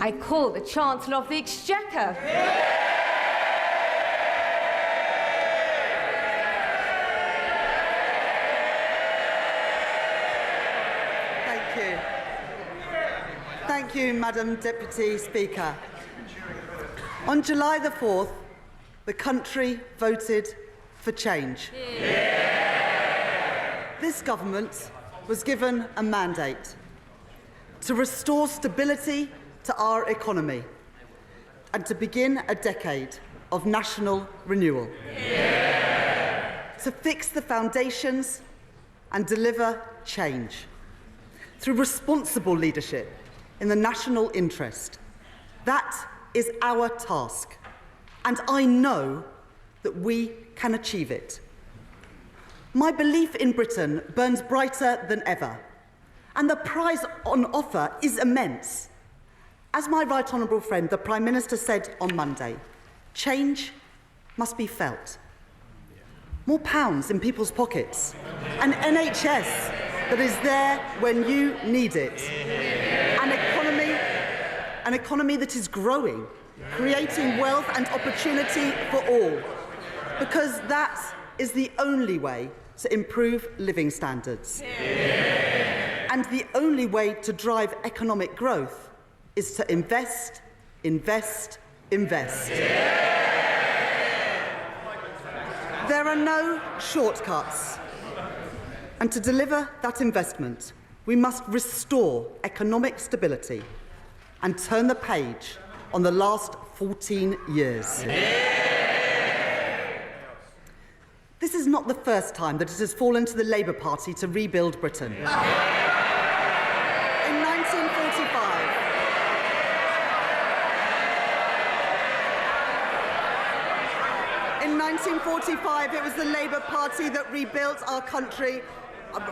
I call the Chancellor of the Exchequer. Thank you, Madam Deputy Speaker. On July the 4th, the country voted for change. This government was given a mandate to restore stability to our economy and to begin a decade of national renewal. To fix the foundations and deliver change through responsible leadership in the national interest. That is our task, and I know that we can achieve it. My belief in Britain burns brighter than ever, and the prize on offer is immense. As my right honourable friend, the Prime Minister, said on Monday, change must be felt. More pounds in people's pockets, an NHS that is there when you need it, an economy that is growing, creating wealth and opportunity for all, because that is the only way to improve living standards. And the only way to drive economic growth is to invest, invest, invest. There are no shortcuts. And to deliver that investment, we must restore economic stability and turn the page on the last 14 years. This is not the first time that it has fallen to the Labour Party to rebuild Britain. In 1945, it was the Labour Party that rebuilt our country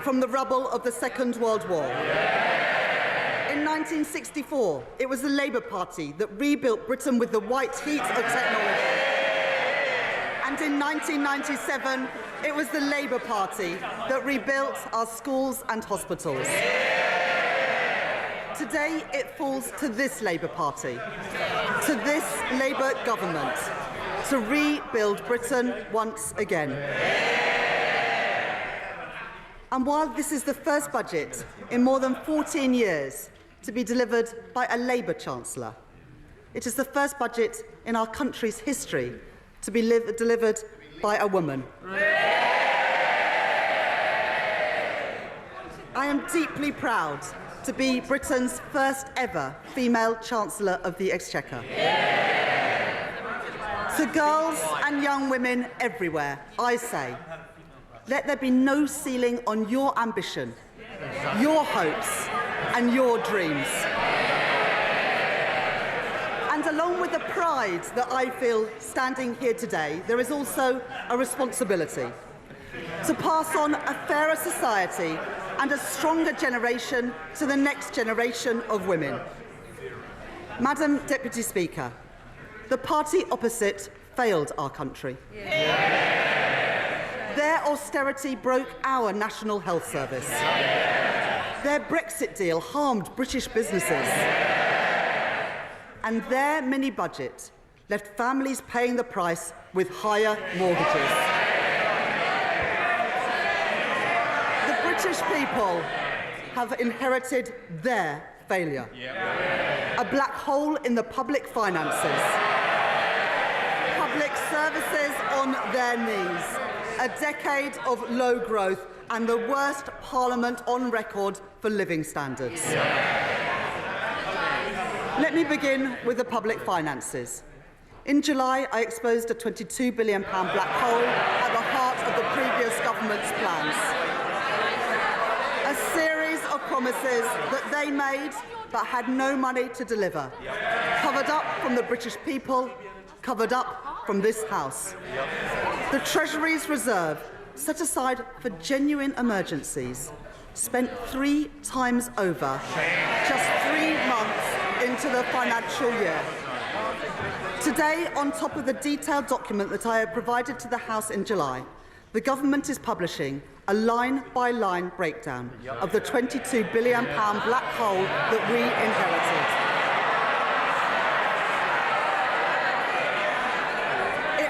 from the rubble of the Second World War. In 1964, it was the Labour Party that rebuilt Britain with the white heat of technology. And in 1997, it was the Labour Party that rebuilt our schools and hospitals. Today, it falls to this Labour Party, to this Labour government, to rebuild Britain once again. And while this is the first budget in more than 14 years to be delivered by a Labour Chancellor, it is the first budget in our country's history to be delivered by a woman. I am deeply proud to be Britain's first ever female Chancellor of the Exchequer. To girls and young women everywhere, I say, let there be no ceiling on your ambition, your hopes, and your dreams. And along with the pride that I feel standing here today, there is also a responsibility to pass on a fairer society and a stronger generation to the next generation of women. Madam Deputy Speaker, the party opposite failed our country. Their austerity broke our National Health Service. Their Brexit deal harmed British businesses. And their mini-budget left families paying the price with higher mortgages. The British people have inherited their failure. A black hole in the public finances. Public services on their knees. A decade of low growth and the worst Parliament on record for living standards. Let me begin with the public finances. In July, I exposed a £22 billion black hole at the heart of the previous government's plans. A series of promises that they made but had no money to deliver. Covered up from the British people, covered up from this House. The Treasury's reserve, set aside for genuine emergencies, spent 3 times over just 3 months into the financial year. Today, on top of the detailed document that I have provided to the House in July, the government is publishing a line-by-line breakdown of the £22 billion black hole that we inherited.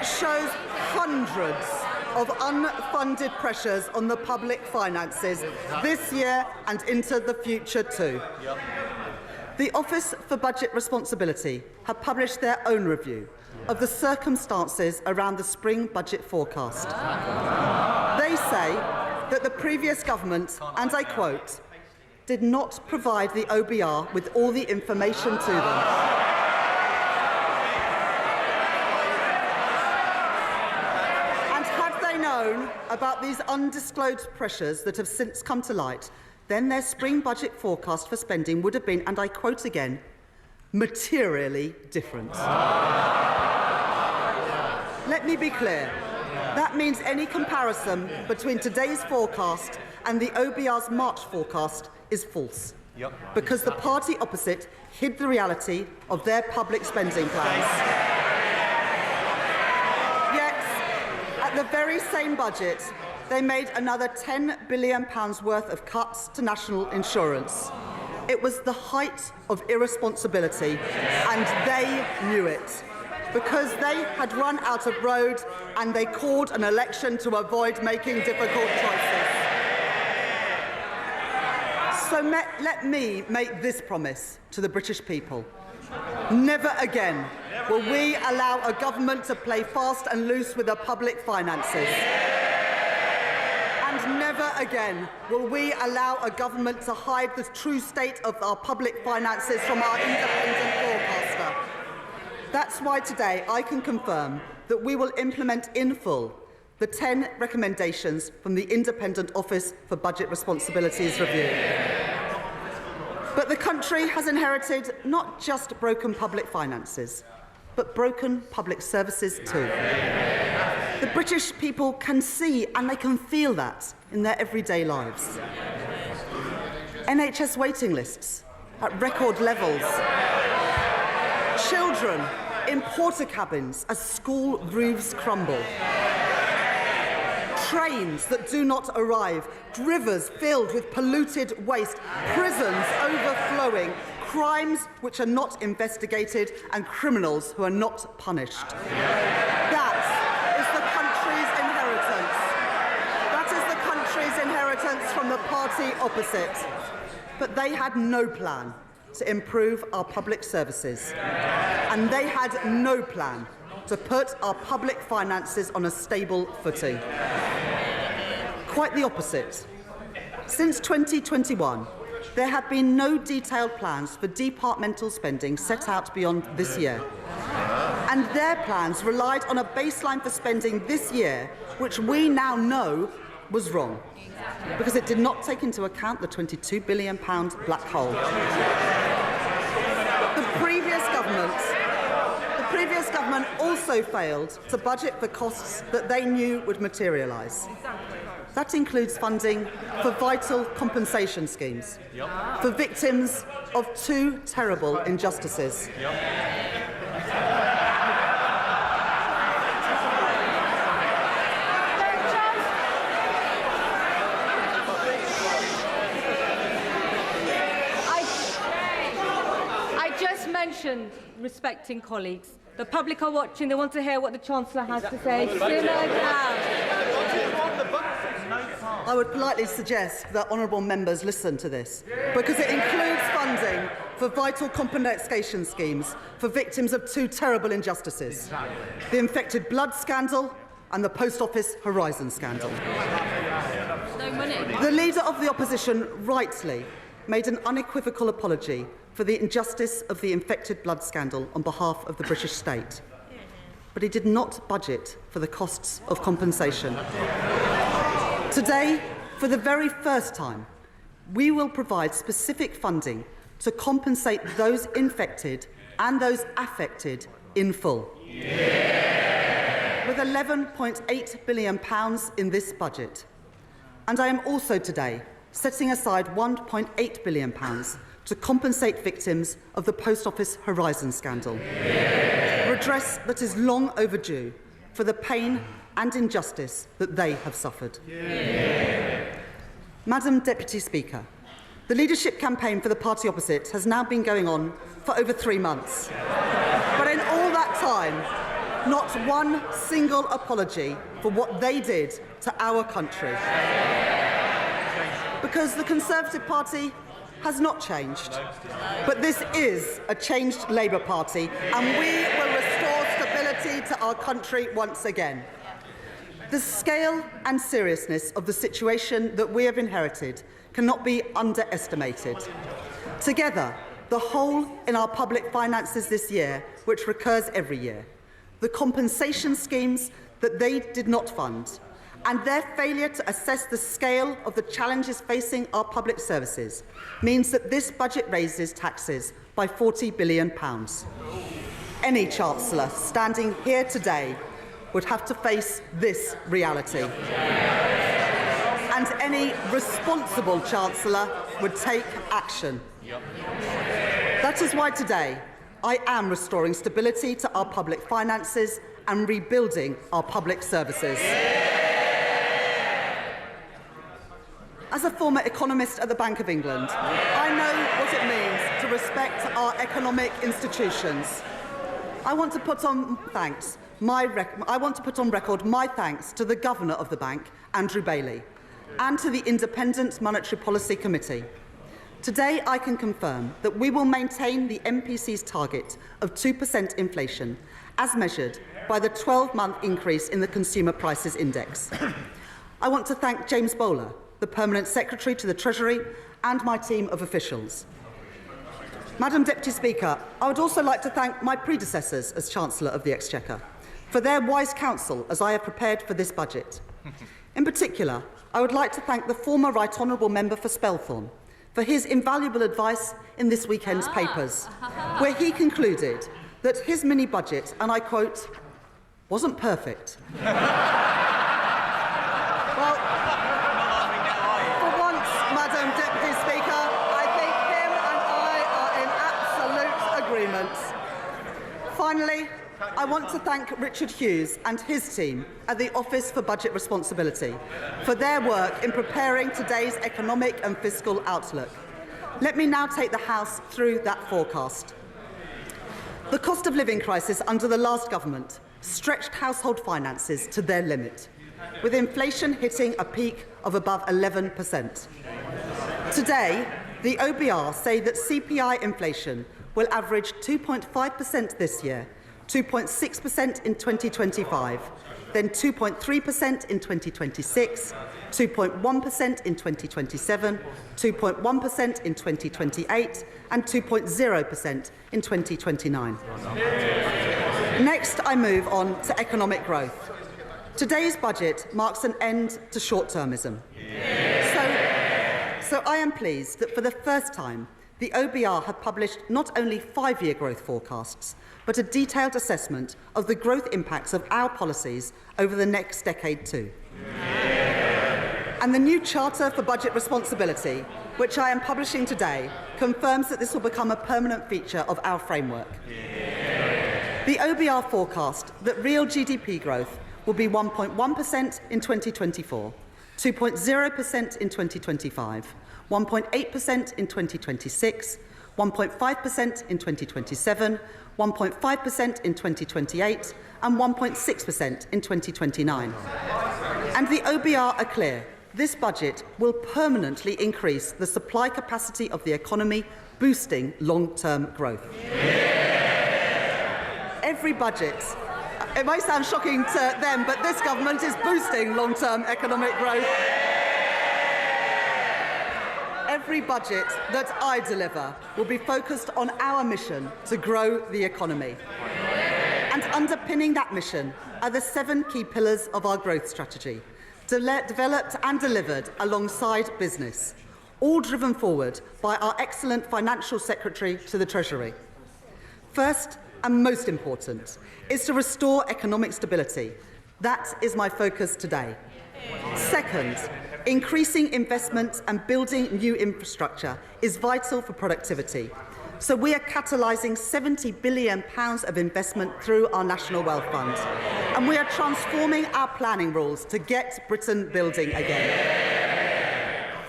shows hundreds of unfunded pressures on the public finances this year and into the future too. The Office for Budget Responsibility have published their own review of the circumstances around the spring budget forecast. They say that the previous government, and I quote, did not provide the OBR with all the information to them. And had they known about these undisclosed pressures that have since come to light, then their spring budget forecast for spending would have been, and I quote again, materially different. Let me be clear. That means any comparison between today's forecast and the OBR's March forecast is false. Because the party opposite hid the reality of their public spending plans. Yet, at the very same budget, they made another £10 billion worth of cuts to national insurance. It was the height of irresponsibility, and they knew it, because they had run out of road and they called an election to avoid making difficult choices. So let me make this promise to the British people. Never again will we allow a government to play fast and loose with the public finances. And never again will we allow a government to hide the true state of our public finances from our independent forecaster. That's why today I can confirm that we will implement in full the 10 recommendations from the Independent Office for Budget Responsibilities Review. But the country has inherited not just broken public finances, but broken public services too. The British people can see and they can feel that in their everyday lives. NHS waiting lists at record levels. Children in porter cabins as school roofs crumble. Trains that do not arrive, rivers filled with polluted waste, prisons overflowing, crimes which are not investigated, and criminals who are not punished. That is the country's inheritance from the party opposite. But they had no plan to improve our public services, and they had no plan to put our public finances on a stable footing. Quite the opposite. Since 2021, there have been no detailed plans for departmental spending set out beyond this year. And their plans relied on a baseline for spending this year, which we now know was wrong, because it did not take into account the £22 billion black hole. The previous government also failed to budget for costs that they knew would materialise. That includes funding for vital compensation schemes for victims of two terrible injustices. I just mentioned respecting colleagues. The public are watching. They want to hear what the Chancellor has to say. Simmer down. I would politely suggest that honourable members listen to this, because it includes funding for vital compensation schemes for victims of two terrible injustices: the infected blood scandal and the Post Office Horizon scandal. The Leader of the Opposition rightly made an unequivocal apology for the injustice of the infected blood scandal on behalf of the British state. But he did not budget for the costs of compensation. Today, for the very first time, we will provide specific funding to compensate those infected and those affected in full. With £11.8 billion in this budget. And I am also today setting aside £1.8 billion to compensate victims of the Post Office Horizon scandal. Redress that is long overdue for the pain and injustice that they have suffered. Madam Deputy Speaker, the leadership campaign for the party opposite has now been going on for over 3 months. But in all that time, not one single apology for what they did to our country. Because the Conservative Party has not changed. But this is a changed Labour Party, and we will restore stability to our country once again. The scale and seriousness of the situation that we have inherited cannot be underestimated. Together, the hole in our public finances this year, which recurs every year, the compensation schemes that they did not fund, and their failure to assess the scale of the challenges facing our public services means that this budget raises taxes by £40 billion. Any Chancellor standing here today would have to face this reality. And any responsible Chancellor would take action. That is why today I am restoring stability to our public finances and rebuilding our public services. As a former economist at the Bank of England, I know what it means to respect our economic institutions. I want to put on record my thanks to the Governor of the Bank, Andrew Bailey, and to the Independent Monetary Policy Committee. Today, I can confirm that we will maintain the MPC's target of 2% inflation, as measured by the 12-month increase in the Consumer Prices Index. I want to thank James Bowler, the Permanent Secretary to the Treasury, and my team of officials. Madam Deputy Speaker, I would also like to thank my predecessors as Chancellor of the Exchequer for their wise counsel as I have prepared for this budget. In particular, I would like to thank the former Right Honourable Member for Spelthorne for his invaluable advice in this weekend's papers, where he concluded that his mini-budget, and I quote, wasn't perfect. Well, for once, Madam Deputy Speaker, I think him and I are in absolute agreement. Finally, I want to thank Richard Hughes and his team at the Office for Budget Responsibility for their work in preparing today's economic and fiscal outlook. Let me now take the House through that forecast. The cost of living crisis under the last government stretched household finances to their limit, with inflation hitting a peak of above 11%. Today, the OBR say that CPI inflation will average 2.5% this year, 2.6% in 2025, then 2.3% in 2026, 2.1% in 2027, 2.1% in 2028, and 2.0% in 2029. Next, I move on to economic growth. Today's budget marks an end to short-termism. So I am pleased that for the first time, the OBR have published not only 5-year growth forecasts, but a detailed assessment of the growth impacts of our policies over the next decade too. And the new Charter for Budget Responsibility, which I am publishing today, confirms that this will become a permanent feature of our framework. The OBR forecast that real GDP growth will be 1.1% in 2024, 2.0% in 2025, 1.8% in 2026, 1.5% in 2027, 1.5% in 2028, and 1.6% in 2029. And the OBR are clear. This budget will permanently increase the supply capacity of the economy, boosting long-term growth. Every budget, it may sound shocking to them, but this government is boosting long-term economic growth. Every budget that I deliver will be focused on our mission to grow the economy. And underpinning that mission are the 7 key pillars of our growth strategy, developed and delivered alongside business, all driven forward by our excellent Financial Secretary to the Treasury. First, and most important, is to restore economic stability. That is my focus today. Second, increasing investment and building new infrastructure is vital for productivity. So we are catalysing £70 billion of investment through our National Wealth Fund. And we are transforming our planning rules to get Britain building again.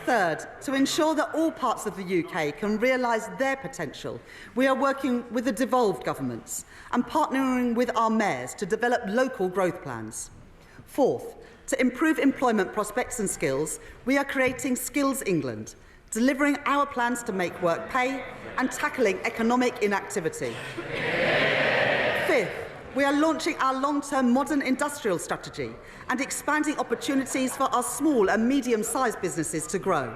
Third, to ensure that all parts of the UK can realise their potential, we are working with the devolved governments and partnering with our mayors to develop local growth plans. Fourth, to improve employment prospects and skills, we are creating Skills England, delivering our plans to make work pay and tackling economic inactivity. Fifth, we are launching our long-term modern industrial strategy and expanding opportunities for our small and medium-sized businesses to grow.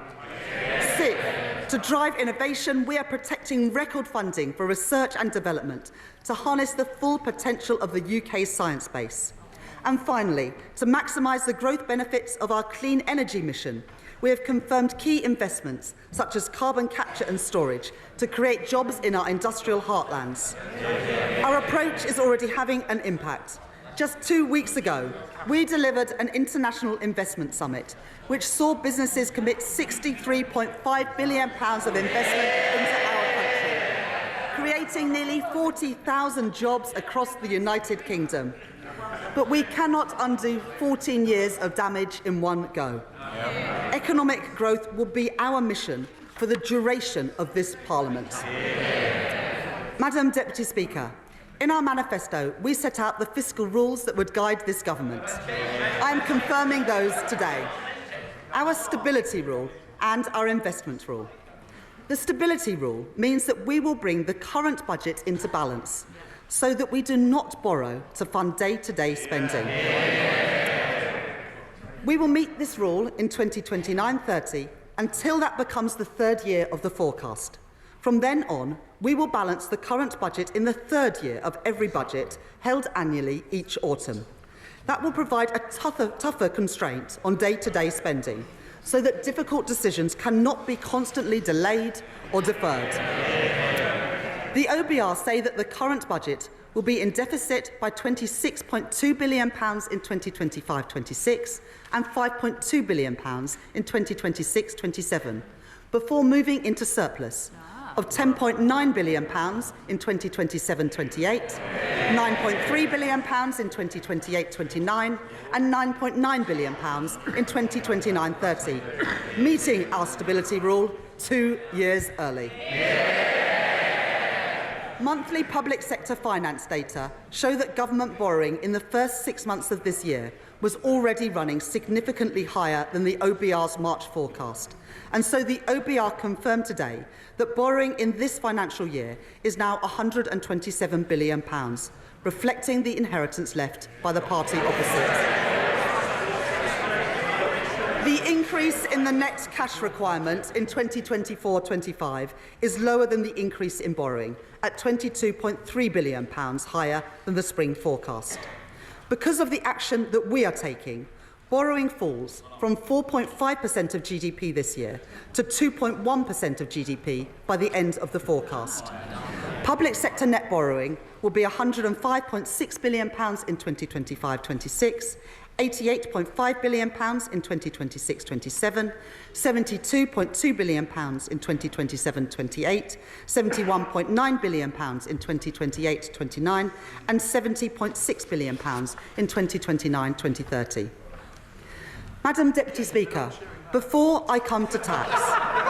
Sixth, to drive innovation, we are protecting record funding for research and development to harness the full potential of the UK's science base. And finally, to maximise the growth benefits of our clean energy mission, we have confirmed key investments such as carbon capture and storage to create jobs in our industrial heartlands. Our approach is already having an impact. Just 2 weeks ago, we delivered an international investment summit which saw businesses commit £63.5 billion of investment into our country, creating nearly 40,000 jobs across the United Kingdom. But we cannot undo 14 years of damage in one go. Economic growth will be our mission for the duration of this Parliament. Madam Deputy Speaker, in our manifesto, we set out the fiscal rules that would guide this government. I am confirming those today. Our stability rule and our investment rule. The stability rule means that we will bring the current budget into balance so that we do not borrow to fund day-to-day spending. We will meet this rule in 2029-30 until that becomes the third year of the forecast. From then on, we will balance the current budget in the third year of every budget held annually each autumn. That will provide a tougher constraint on day-to-day spending so that difficult decisions cannot be constantly delayed or deferred. The OBR say that the current budget will be in deficit by £26.2 billion in 2025-26 and £5.2 billion in 2026-27, before moving into surplus of £10.9 billion in 2027-28, £9.3 billion in 2028-29 and £9.9 billion in 2029-30, meeting our stability rule 2 years early. Monthly public sector finance data show that government borrowing in the first 6 months of this year was already running significantly higher than the OBR's March forecast. And so the OBR confirmed today that borrowing in this financial year is now £127 billion, reflecting the inheritance left by the party opposite. The increase in the net cash requirement in 2024-25 is lower than the increase in borrowing, at £22.3 billion higher than the spring forecast. Because of the action that we are taking, borrowing falls from 4.5% of GDP this year to 2.1% of GDP by the end of the forecast. Public sector net borrowing will be £105.6 billion in 2025-26, £88.5 billion in 2026-27, £72.2 billion in 2027-28, £71.9 billion in 2028-29 and £70.6 billion in 2029-2030. Madam Deputy Speaker, before I come to tax,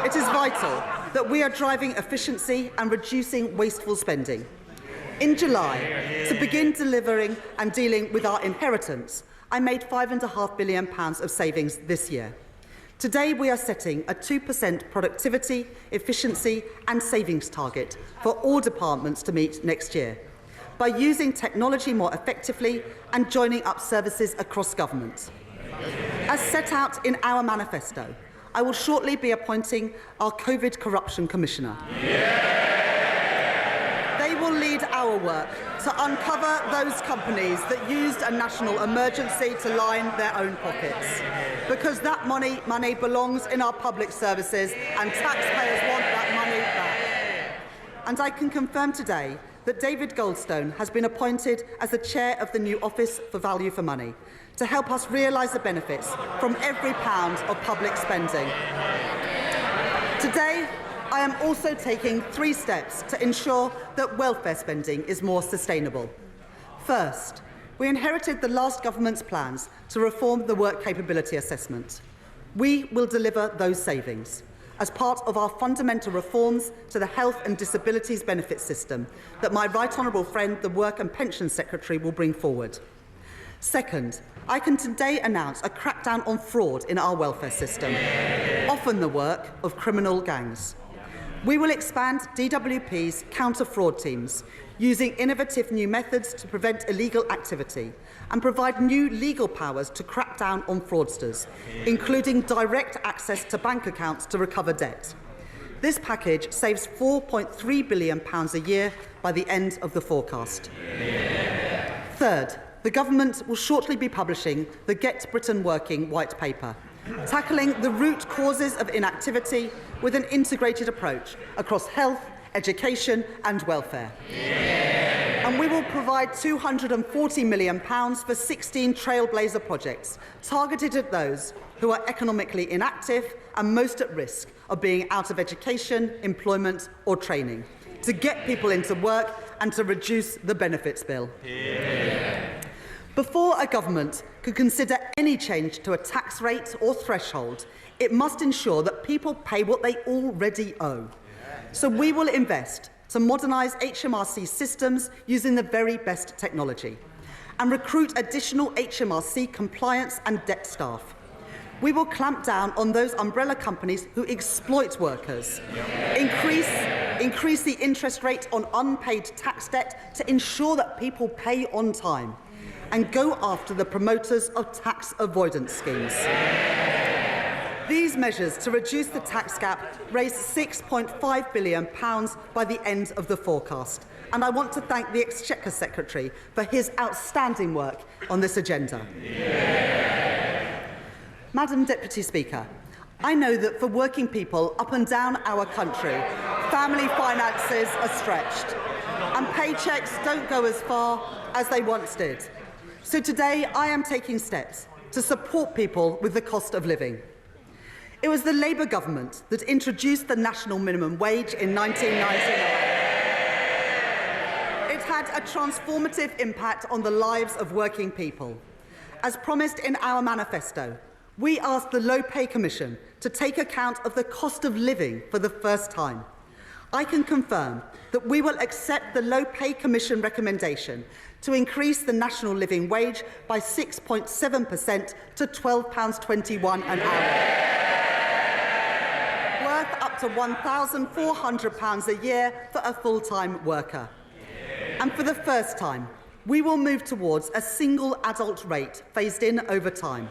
it is vital that we are driving efficiency and reducing wasteful spending. In July, to begin delivering and dealing with our inheritance, I made £5.5 billion of savings this year. Today, we are setting a 2% productivity, efficiency and savings target for all departments to meet next year by using technology more effectively and joining up services across government. As set out in our manifesto, I will shortly be appointing our COVID Corruption Commissioner. They will lead our work to uncover those companies that used a national emergency to line their own pockets, because that money belongs in our public services and taxpayers want that money back. And I can confirm today that David Goldstone has been appointed as the chair of the new Office for Value for Money to help us realise the benefits from every pound of public spending. Today, I am also taking 3 steps to ensure that welfare spending is more sustainable. First, we inherited the last government's plans to reform the work capability assessment. We will deliver those savings as part of our fundamental reforms to the health and disabilities benefit system that my right honourable friend, the Work and Pensions Secretary, will bring forward. Second, I can today announce a crackdown on fraud in our welfare system, often the work of criminal gangs. We will expand DWP's counter-fraud teams, using innovative new methods to prevent illegal activity, and provide new legal powers to crack down on fraudsters, including direct access to bank accounts to recover debt. This package saves £4.3 billion a year by the end of the forecast. Third, the government will shortly be publishing the Get Britain Working White Paper, tackling the root causes of inactivity with an integrated approach across health, education and welfare. And we will provide £240 million for 16 trailblazer projects targeted at those who are economically inactive and most at risk of being out of education, employment or training, to get people into work and to reduce the benefits bill. Before a government could consider any change to a tax rate or threshold, it must ensure that people pay what they already owe. So we will invest to modernise HMRC systems using the very best technology and recruit additional HMRC compliance and debt staff. We will clamp down on those umbrella companies who exploit workers, increase the interest rate on unpaid tax debt to ensure that people pay on time, and go after the promoters of tax avoidance schemes. These measures to reduce the tax gap raise £6.5 billion by the end of the forecast, and I want to thank the Exchequer Secretary for his outstanding work on this agenda. Madam Deputy Speaker, I know that for working people up and down our country, family finances are stretched and paychecks don't go as far as they once did. So today I am taking steps to support people with the cost of living. It was the Labour government that introduced the national minimum wage in 1999. It had a transformative impact on the lives of working people. As promised in our manifesto, we asked the Low Pay Commission to take account of the cost of living for the first time. I can confirm that we will accept the Low Pay Commission recommendation to increase the national living wage by 6.7% to £12.21 an hour. Up to £1,400 a year for a full-time worker. And for the first time, we will move towards a single adult rate phased in over time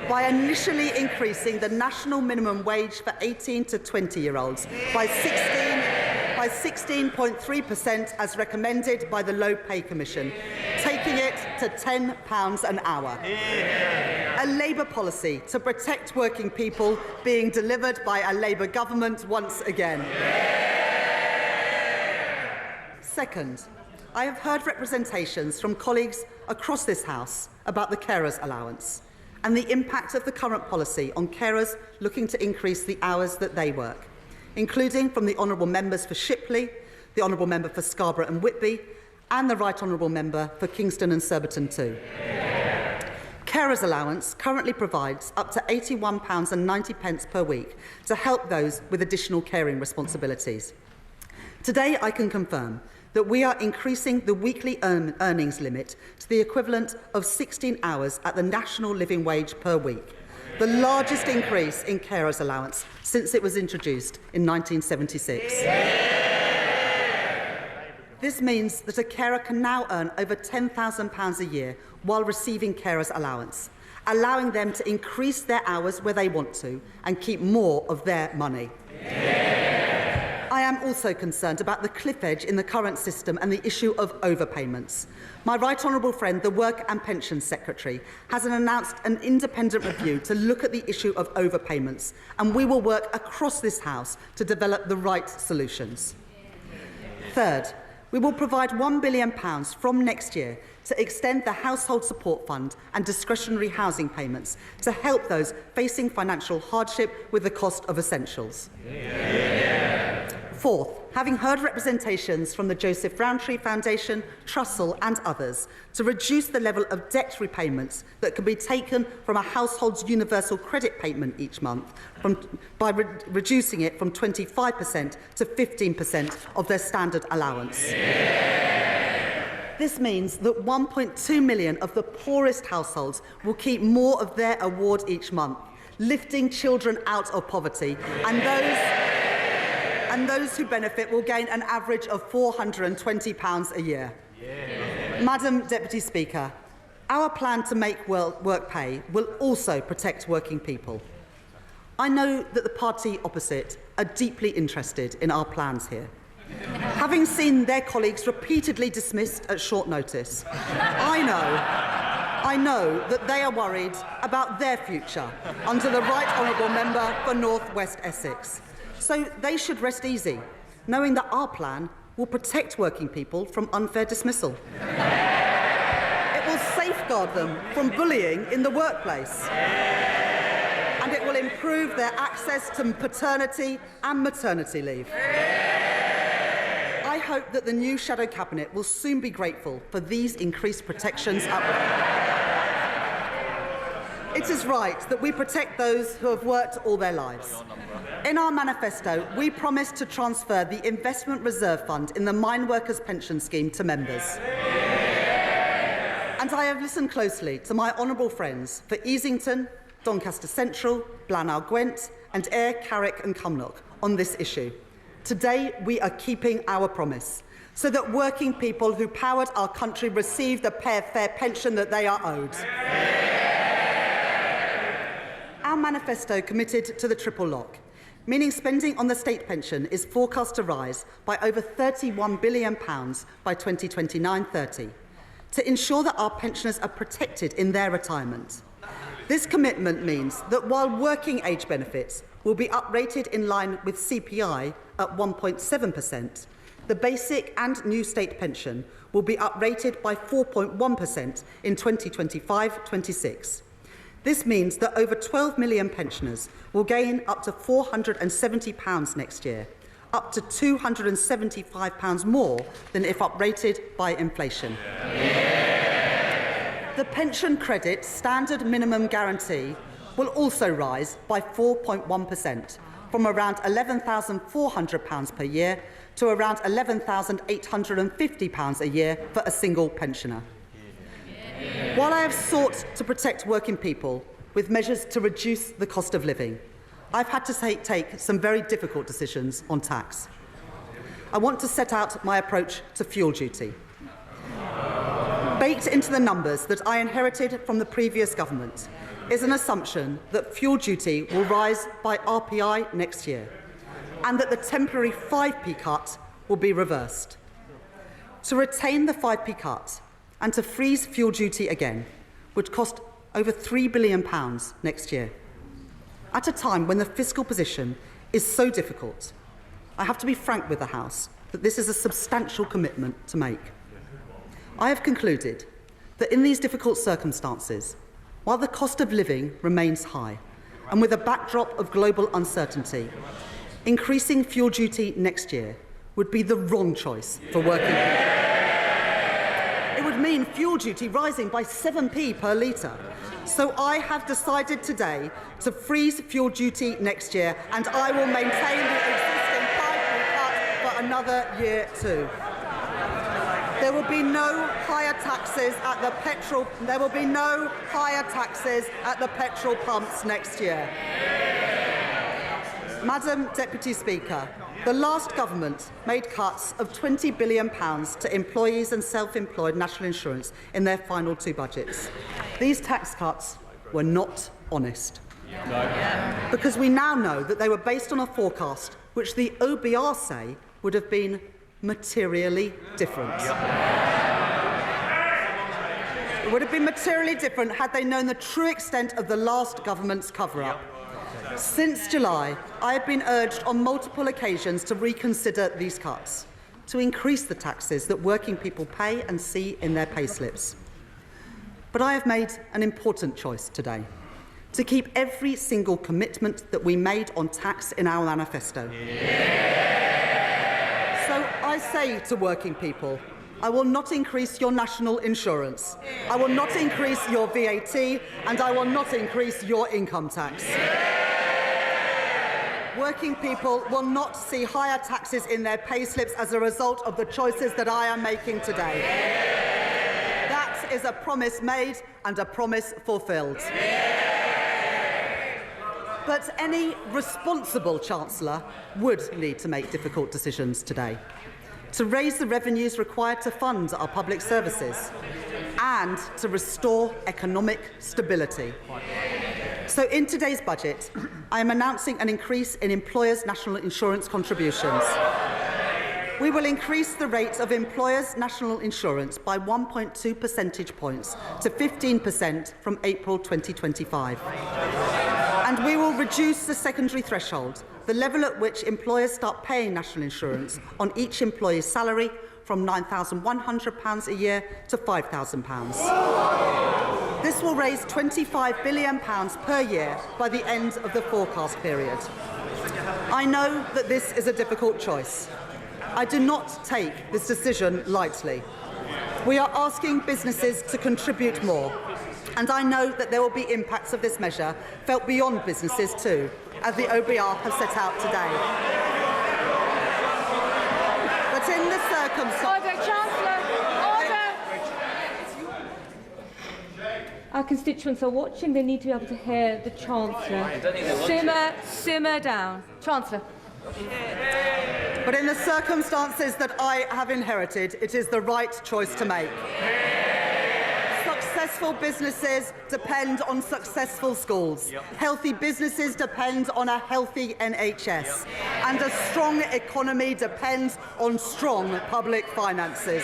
by initially increasing the national minimum wage for 18 to 20-year-olds by 16.3% as recommended by the Low Pay Commission, taking it to £10 an hour. A Labour policy to protect working people being delivered by a Labour government once again. Second, I have heard representations from colleagues across this House about the carers allowance and the impact of the current policy on carers looking to increase the hours that they work, including from the Honourable Members for Shipley, the Honourable Member for Scarborough and Whitby, and the Right Honourable Member for Kingston and Surbiton too. Carers allowance currently provides up to £81.90 per week to help those with additional caring responsibilities. Today I can confirm that we are increasing the weekly earnings limit to the equivalent of 16 hours at the national living wage per week, the largest increase in carers allowance since it was introduced in 1976. This means that a carer can now earn over £10,000 a year while receiving carers allowance, allowing them to increase their hours where they want to and keep more of their money. I am also concerned about the cliff edge in the current system and the issue of overpayments. My right honourable friend, the Work and Pensions Secretary, has announced an independent review to look at the issue of overpayments, and we will work across this House to develop the right solutions. Third, we will provide £1 billion from next year to extend the Household Support Fund and discretionary housing payments to help those facing financial hardship with the cost of essentials. Fourth, having heard representations from the Joseph Rowntree Foundation, Trussell and others to reduce the level of debt repayments that can be taken from a household's universal credit payment each month by reducing it from 25% to 15% of their standard allowance. This means that 1.2 million of the poorest households will keep more of their award each month, lifting children out of poverty, and those who benefit will gain an average of £420 a year. Madam Deputy Speaker, our plan to make work pay will also protect working people. I know that the party opposite are deeply interested in our plans here. Having seen their colleagues repeatedly dismissed at short notice, I know that they are worried about their future under the Right Honourable Member for North West Essex. So they should rest easy, knowing that our plan will protect working people from unfair dismissal. It will safeguard them from bullying in the workplace. And it will improve their access to paternity and maternity leave. I hope that the new Shadow Cabinet will soon be grateful for these increased protections at work. It is right that we protect those who have worked all their lives. In our manifesto, we promised to transfer the Investment Reserve Fund in the Mine Workers Pension Scheme to members. And I have listened closely to my honourable friends for Easington, Doncaster Central, Blaenau Gwent and Ayr, Carrick and Cumnock on this issue. Today, we are keeping our promise so that working people who powered our country receive the fair pension that they are owed. Our manifesto committed to the triple lock, meaning spending on the state pension is forecast to rise by over £31 billion by 2029-30, to ensure that our pensioners are protected in their retirement. This commitment means that while working age benefits will be uprated in line with CPI at 1.7%, the basic and new state pension will be uprated by 4.1% in 2025-26. This means that over 12 million pensioners will gain up to £470 next year, up to £275 more than if uprated by inflation. The pension credit standard minimum guarantee will also rise by 4.1%, from around £11,400 per year to around £11,850 a year for a single pensioner. While I have sought to protect working people with measures to reduce the cost of living, I've had to take some very difficult decisions on tax. I want to set out my approach to fuel duty. Baked into the numbers that I inherited from the previous government is an assumption that fuel duty will rise by RPI next year and that the temporary 5p cut will be reversed. To retain the 5p cut and to freeze fuel duty again would cost over £3 billion next year. At a time when the fiscal position is so difficult, I have to be frank with the House that this is a substantial commitment to make. I have concluded that in these difficult circumstances, while the cost of living remains high, and with a backdrop of global uncertainty, increasing fuel duty next year would be the wrong choice for working people. It would mean fuel duty rising by 7p per litre. So I have decided today to freeze fuel duty next year, and I will maintain the existing 5p cut for another year too. There will be no higher taxes at the petrol. There will be no higher taxes at the petrol pumps next year. Madam Deputy Speaker, the last government made cuts of £20 billion to employees and self-employed national insurance in their final two budgets. These tax cuts were not honest. Because we now know that they were based on a forecast which the OBR say would have been materially different. It would have been materially different had they known the true extent of the last government's cover-up. Since July, I have been urged on multiple occasions to reconsider these cuts, to increase the taxes that working people pay and see in their payslips. But I have made an important choice today, to keep every single commitment that we made on tax in our manifesto. I say to working people, I will not increase your national insurance, I will not increase your VAT, and I will not increase your income tax. Working people will not see higher taxes in their payslips as a result of the choices that I am making today. That is a promise made and a promise fulfilled. But any responsible Chancellor would need to make difficult decisions today, to raise the revenues required to fund our public services and to restore economic stability. So in today's budget, I am announcing an increase in employers' national insurance contributions. We will increase the rate of employers' national insurance by 1.2 percentage points to 15% from April 2025. And we will reduce the secondary threshold, the level at which employers start paying national insurance on each employee's salary, from £9,100 a year to £5,000. This will raise £25 billion per year by the end of the forecast period. I know that this is a difficult choice. I do not take this decision lightly. We are asking businesses to contribute more, and I know that there will be impacts of this measure felt beyond businesses too, as the OBR have set out today. But in the circumstances... Order, Chancellor! Order! Our constituents are watching. They need to be able to hear the Chancellor. Simmer down. Chancellor. But in the circumstances that I have inherited, it is the right choice to make. Successful businesses depend on successful schools. Healthy businesses depend on a healthy NHS. And a strong economy depends on strong public finances.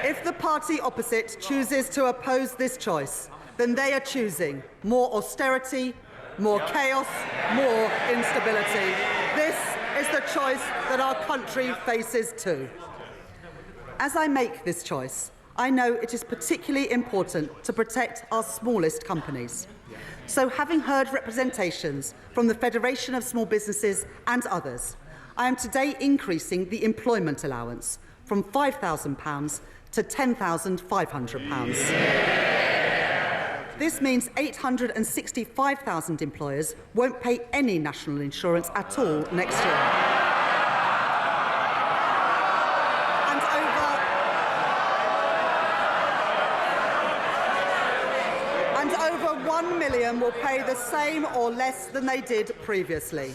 If the party opposite chooses to oppose this choice, then they are choosing more austerity, more chaos, more instability. This is the choice that our country faces too. As I make this choice, I know it is particularly important to protect our smallest companies. So, having heard representations from the Federation of Small Businesses and others, I am today increasing the employment allowance from £5,000 to £10,500. This means 865,000 employers won't pay any national insurance at all next year. And over 1 million will pay the same or less than they did previously.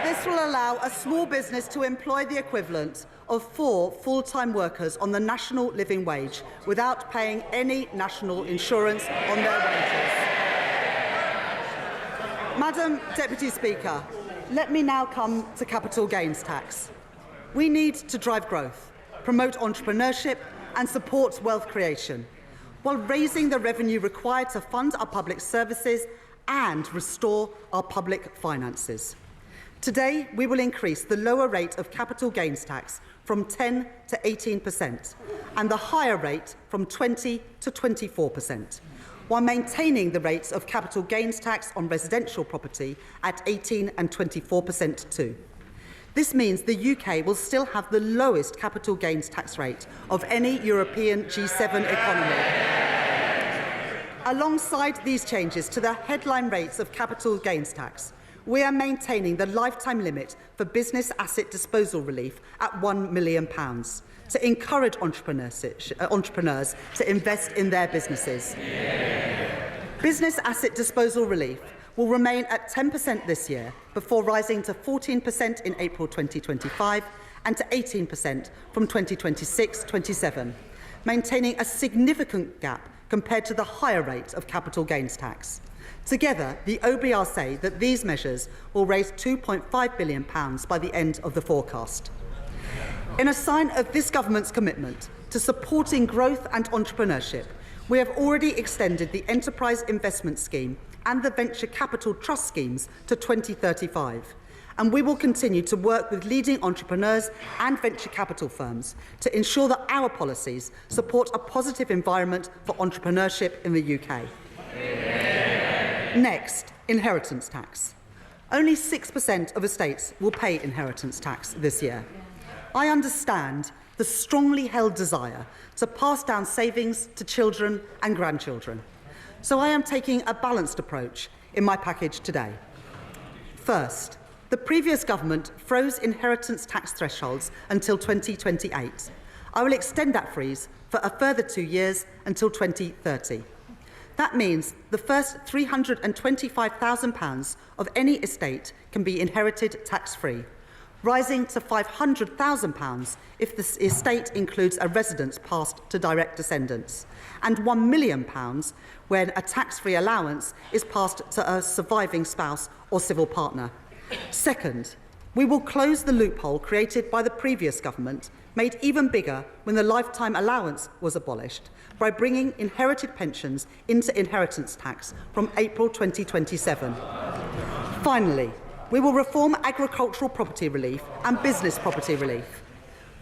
This will allow a small business to employ the equivalent of 4 full-time workers on the national living wage without paying any national insurance on their wages. Madam Deputy Speaker, let me now come to capital gains tax. We need to drive growth, promote entrepreneurship and support wealth creation, while raising the revenue required to fund our public services and restore our public finances. Today, we will increase the lower rate of capital gains tax from 10 to 18% and the higher rate from 20 to 24%, while maintaining the rates of capital gains tax on residential property at 18 and 24% too. This means the UK will still have the lowest capital gains tax rate of any European G7 economy. Alongside these changes to the headline rates of capital gains tax, we are maintaining the lifetime limit for business asset disposal relief at £1 million to encourage entrepreneurs to invest in their businesses. Business asset disposal relief will remain at 10% this year before rising to 14% in April 2025 and to 18% from 2026-27, maintaining a significant gap compared to the higher rate of capital gains tax. Together, the OBR say that these measures will raise £2.5 billion by the end of the forecast. In a sign of this government's commitment to supporting growth and entrepreneurship, we have already extended the Enterprise Investment Scheme and the Venture Capital Trust schemes to 2035. And we will continue to work with leading entrepreneurs and venture capital firms to ensure that our policies support a positive environment for entrepreneurship in the UK. Next, inheritance tax. Only 6% of estates will pay inheritance tax this year. I understand the strongly held desire to pass down savings to children and grandchildren. So I am taking a balanced approach in my package today. First, the previous government froze inheritance tax thresholds until 2028. I will extend that freeze for a further 2 years until 2030. That means the first £325,000 of any estate can be inherited tax-free, rising to £500,000 if the estate includes a residence passed to direct descendants, and £1 million when a tax-free allowance is passed to a surviving spouse or civil partner. Second, we will close the loophole created by the previous government, made even bigger when the lifetime allowance was abolished, by bringing inherited pensions into inheritance tax from April 2027. Finally, we will reform agricultural property relief and business property relief.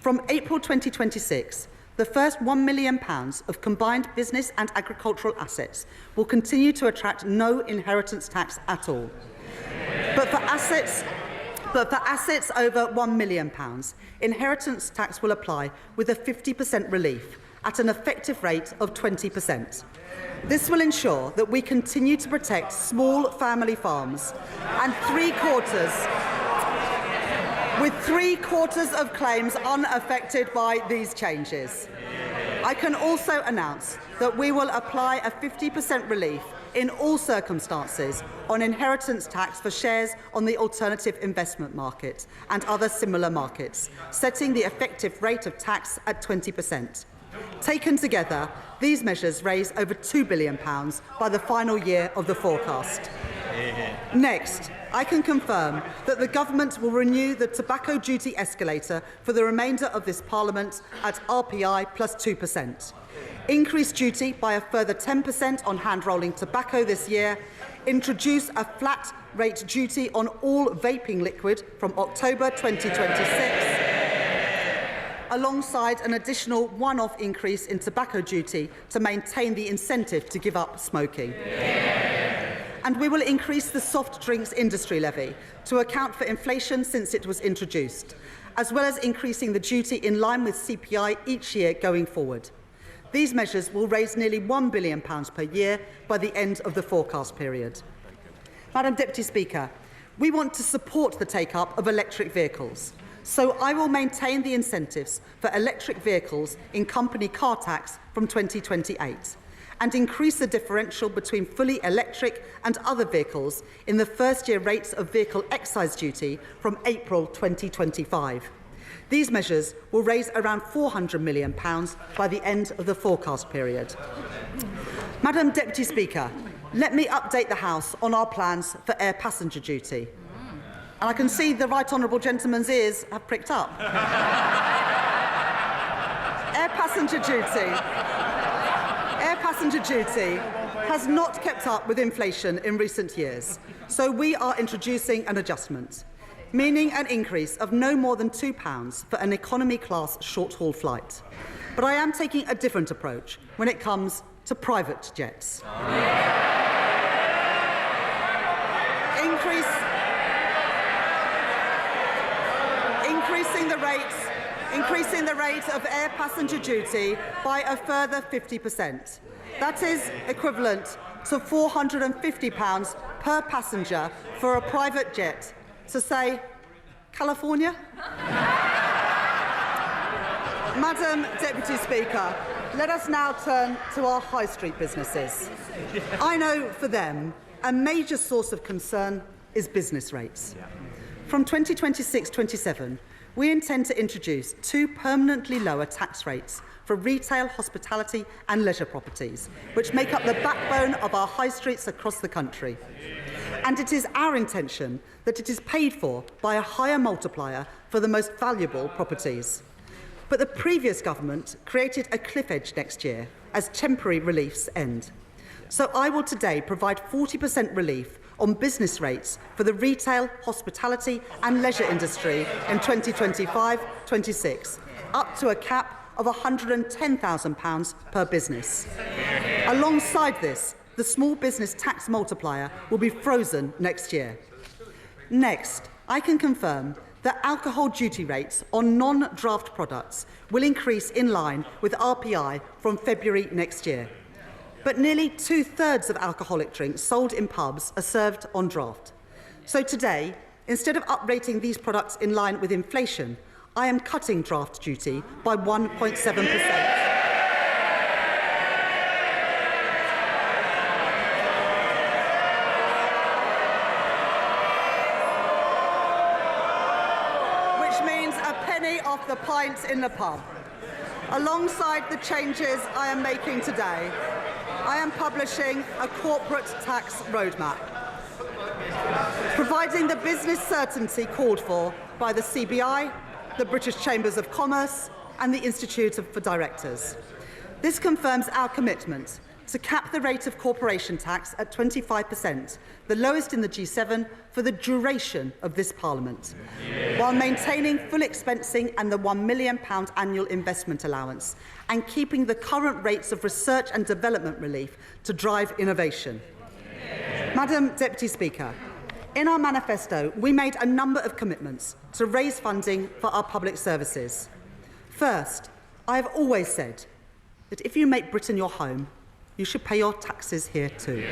From April 2026, the first £1 million of combined business and agricultural assets will continue to attract no inheritance tax at all. But for assets over £1 million, inheritance tax will apply with a 50% relief at an effective rate of 20%. This will ensure that we continue to protect small family farms and with three quarters of claims unaffected by these changes. I can also announce that we will apply a 50% relief in all circumstances on inheritance tax for shares on the alternative investment market and other similar markets, setting the effective rate of tax at 20%. Taken together, these measures raise over £2 billion by the final year of the forecast. Next, I can confirm that the government will renew the tobacco duty escalator for the remainder of this Parliament at RPI plus 2%. Increase duty by a further 10% on hand-rolling tobacco this year, introduce a flat rate duty on all vaping liquid from October 2026, alongside an additional one-off increase in tobacco duty to maintain the incentive to give up smoking. And we will increase the soft drinks industry levy to account for inflation since it was introduced, as well as increasing the duty in line with CPI each year going forward. These measures will raise nearly £1 billion per year by the end of the forecast period. Madam Deputy Speaker, we want to support the take-up of electric vehicles, so I will maintain the incentives for electric vehicles in company car tax from 2028 and increase the differential between fully electric and other vehicles in the first-year rates of vehicle excise duty from April 2025. These measures will raise around £400 million by the end of the forecast period. Madam Deputy Speaker, let me update the House on our plans for air passenger duty. And I can see the right honourable gentleman's ears have pricked up. Air passenger duty has not kept up with inflation in recent years, so we are introducing an adjustment, meaning an increase of no more than £2 for an economy-class short-haul flight. But I am taking a different approach when it comes to private jets. Increasing the rate of air passenger duty by a further 50%. That is equivalent to £450 per passenger for a private jet to, say, California? Madam Deputy Speaker, let us now turn to our high street businesses. I know for them, a major source of concern is business rates. From 2026-27, we intend to introduce two permanently lower tax rates for retail, hospitality and leisure properties, which make up the backbone of our high streets across the country. And it is our intention that it is paid for by a higher multiplier for the most valuable properties. But the previous government created a cliff edge next year as temporary reliefs end. So I will today provide 40% relief on business rates for the retail, hospitality and leisure industry in 2025-26, up to a cap of £110,000 per business. Alongside this, the small business tax multiplier will be frozen next year. Next, I can confirm that alcohol duty rates on non-draft products will increase in line with RPI from February next year. But nearly 2/3 of alcoholic drinks sold in pubs are served on draft. So today, instead of uprating these products in line with inflation, I am cutting draft duty by 1.7%. Which means a penny off the pint in the pub. Alongside the changes I am making today, I am publishing a corporate tax roadmap, providing the business certainty called for by the CBI, the British Chambers of Commerce and the Institute for Directors. This confirms our commitment to cap the rate of corporation tax at 25%, the lowest in the G7 for the duration of this Parliament, while maintaining full expensing and the £1 million annual investment allowance and keeping the current rates of research and development relief to drive innovation. Madam Deputy Speaker, in our manifesto, we made a number of commitments to raise funding for our public services. First, I have always said that if you make Britain your home, you should pay your taxes here too.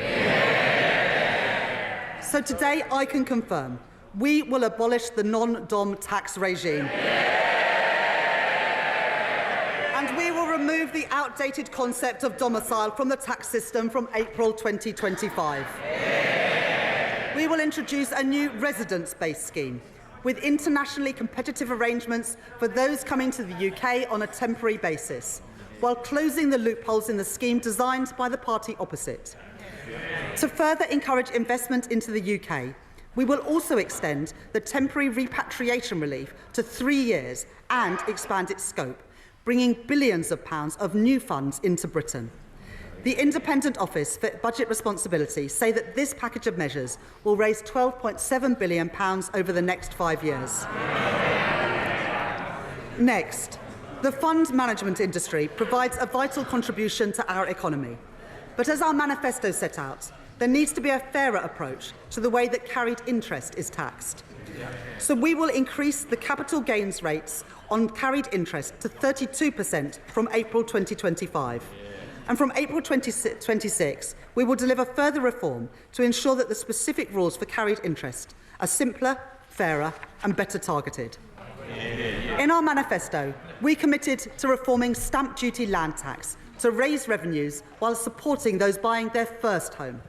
So today I can confirm we will abolish the non-dom tax regime. And we will remove the outdated concept of domicile from the tax system from April 2025. We will introduce a new residence-based scheme with internationally competitive arrangements for those coming to the UK on a temporary basis, while closing the loopholes in the scheme designed by the party opposite. To further encourage investment into the UK, we will also extend the temporary repatriation relief to 3 years and expand its scope, bringing billions of pounds of new funds into Britain. The Independent Office for Budget Responsibility say that this package of measures will raise £12.7 billion over the next 5 years. Next, the fund management industry provides a vital contribution to our economy. But as our manifesto set out, there needs to be a fairer approach to the way that carried interest is taxed. So we will increase the capital gains rates on carried interest to 32% from April 2025. And from April 2026, we will deliver further reform to ensure that the specific rules for carried interest are simpler, fairer and better targeted. In our manifesto, we committed to reforming stamp duty land tax to raise revenues while supporting those buying their first home.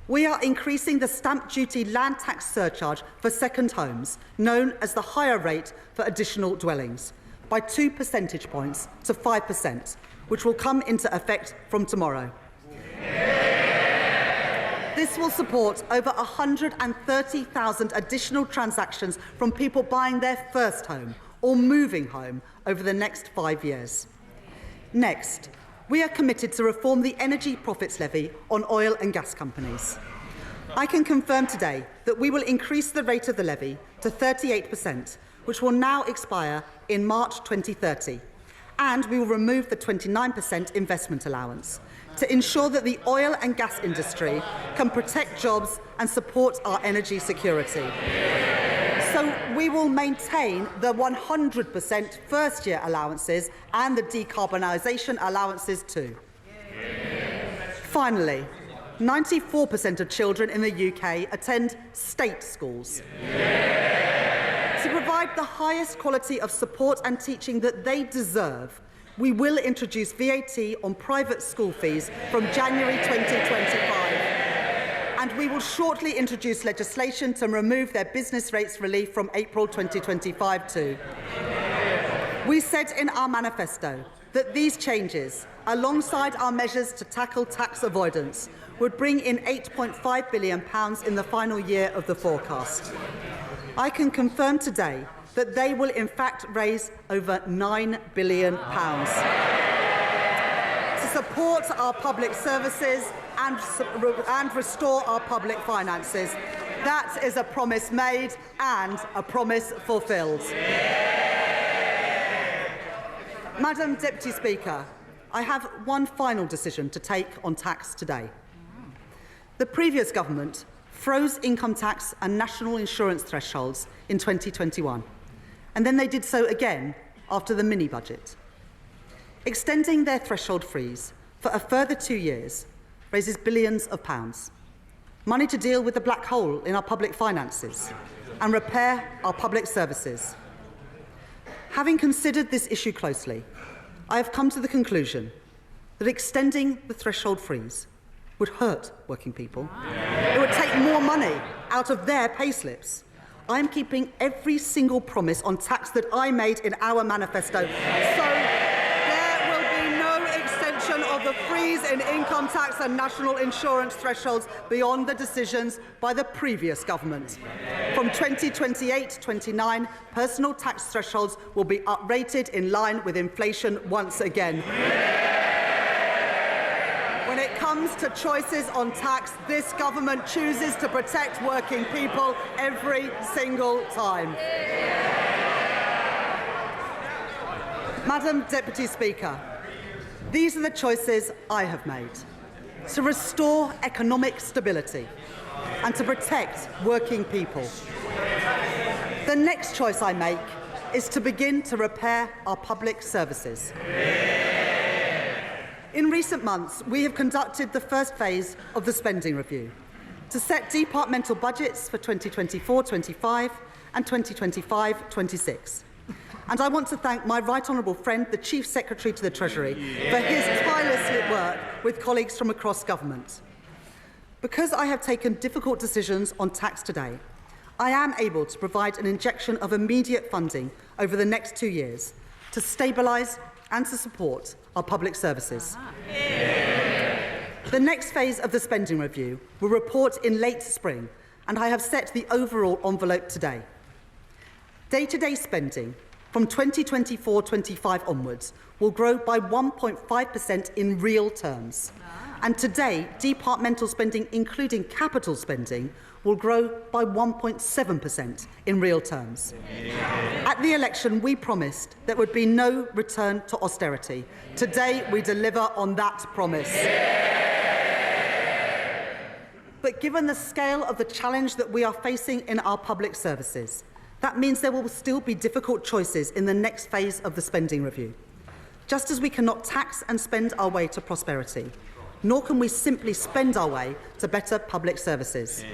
We are increasing the stamp duty land tax surcharge for second homes, known as the higher rate for additional dwellings, by 2 percentage points to 5%, which will come into effect from tomorrow. This will support over 130,000 additional transactions from people buying their first home or moving home over the next 5 years. Next, we are committed to reform the energy profits levy on oil and gas companies. I can confirm today that we will increase the rate of the levy to 38%, which will now expire in March 2030. And we will remove the 29% investment allowance to ensure that the oil and gas industry can protect jobs and support our energy security. So we will maintain the 100% first-year allowances and the decarbonisation allowances too. Finally, 94% of children in the UK attend state schools. To provide the highest quality of support and teaching that they deserve, we will introduce VAT on private school fees from January 2025. And we will shortly introduce legislation to remove their business rates relief from April 2025 too. We said in our manifesto that these changes, alongside our measures to tackle tax avoidance, would bring in £8.5 billion in the final year of the forecast. I can confirm today that they will in fact raise over £9 billion to support our public services and restore our public finances. That is a promise made and a promise fulfilled. Madam Deputy Speaker, I have one final decision to take on tax today. The previous government froze income tax and national insurance thresholds in 2021, and then they did so again after the mini-budget. Extending their threshold freeze for a further 2 years raises billions of pounds, money to deal with the black hole in our public finances and repair our public services. Having considered this issue closely, I have come to the conclusion that extending the threshold freeze would hurt working people. It would take more money out of their payslips. I am keeping every single promise on tax that I made in our manifesto. So there will be no extension of the freeze in income tax and national insurance thresholds beyond the decisions by the previous government. From 2028-29, personal tax thresholds will be uprated in line with inflation once again. When it comes to choices on tax, this government chooses to protect working people every single time. Madam Deputy Speaker, these are the choices I have made: to restore economic stability and to protect working people. The next choice I make is to begin to repair our public services. In recent months, we have conducted the first phase of the spending review to set departmental budgets for 2024-25 and 2025-26. And I want to thank my right honourable friend, the Chief Secretary to the Treasury, for his tireless work with colleagues from across government. Because I have taken difficult decisions on tax today, I am able to provide an injection of immediate funding over the next 2 years to stabilise and to support our public services. The next phase of the spending review will report in late spring, and I have set the overall envelope today. Day-to-day spending from 2024-25 onwards will grow by 1.5% in real terms. And today, departmental spending, including capital spending, will grow by 1.7% in real terms. At the election, we promised there would be no return to austerity. Today, we deliver on that promise. But given the scale of the challenge that we are facing in our public services, that means there will still be difficult choices in the next phase of the spending review. Just as we cannot tax and spend our way to prosperity, nor can we simply spend our way to better public services.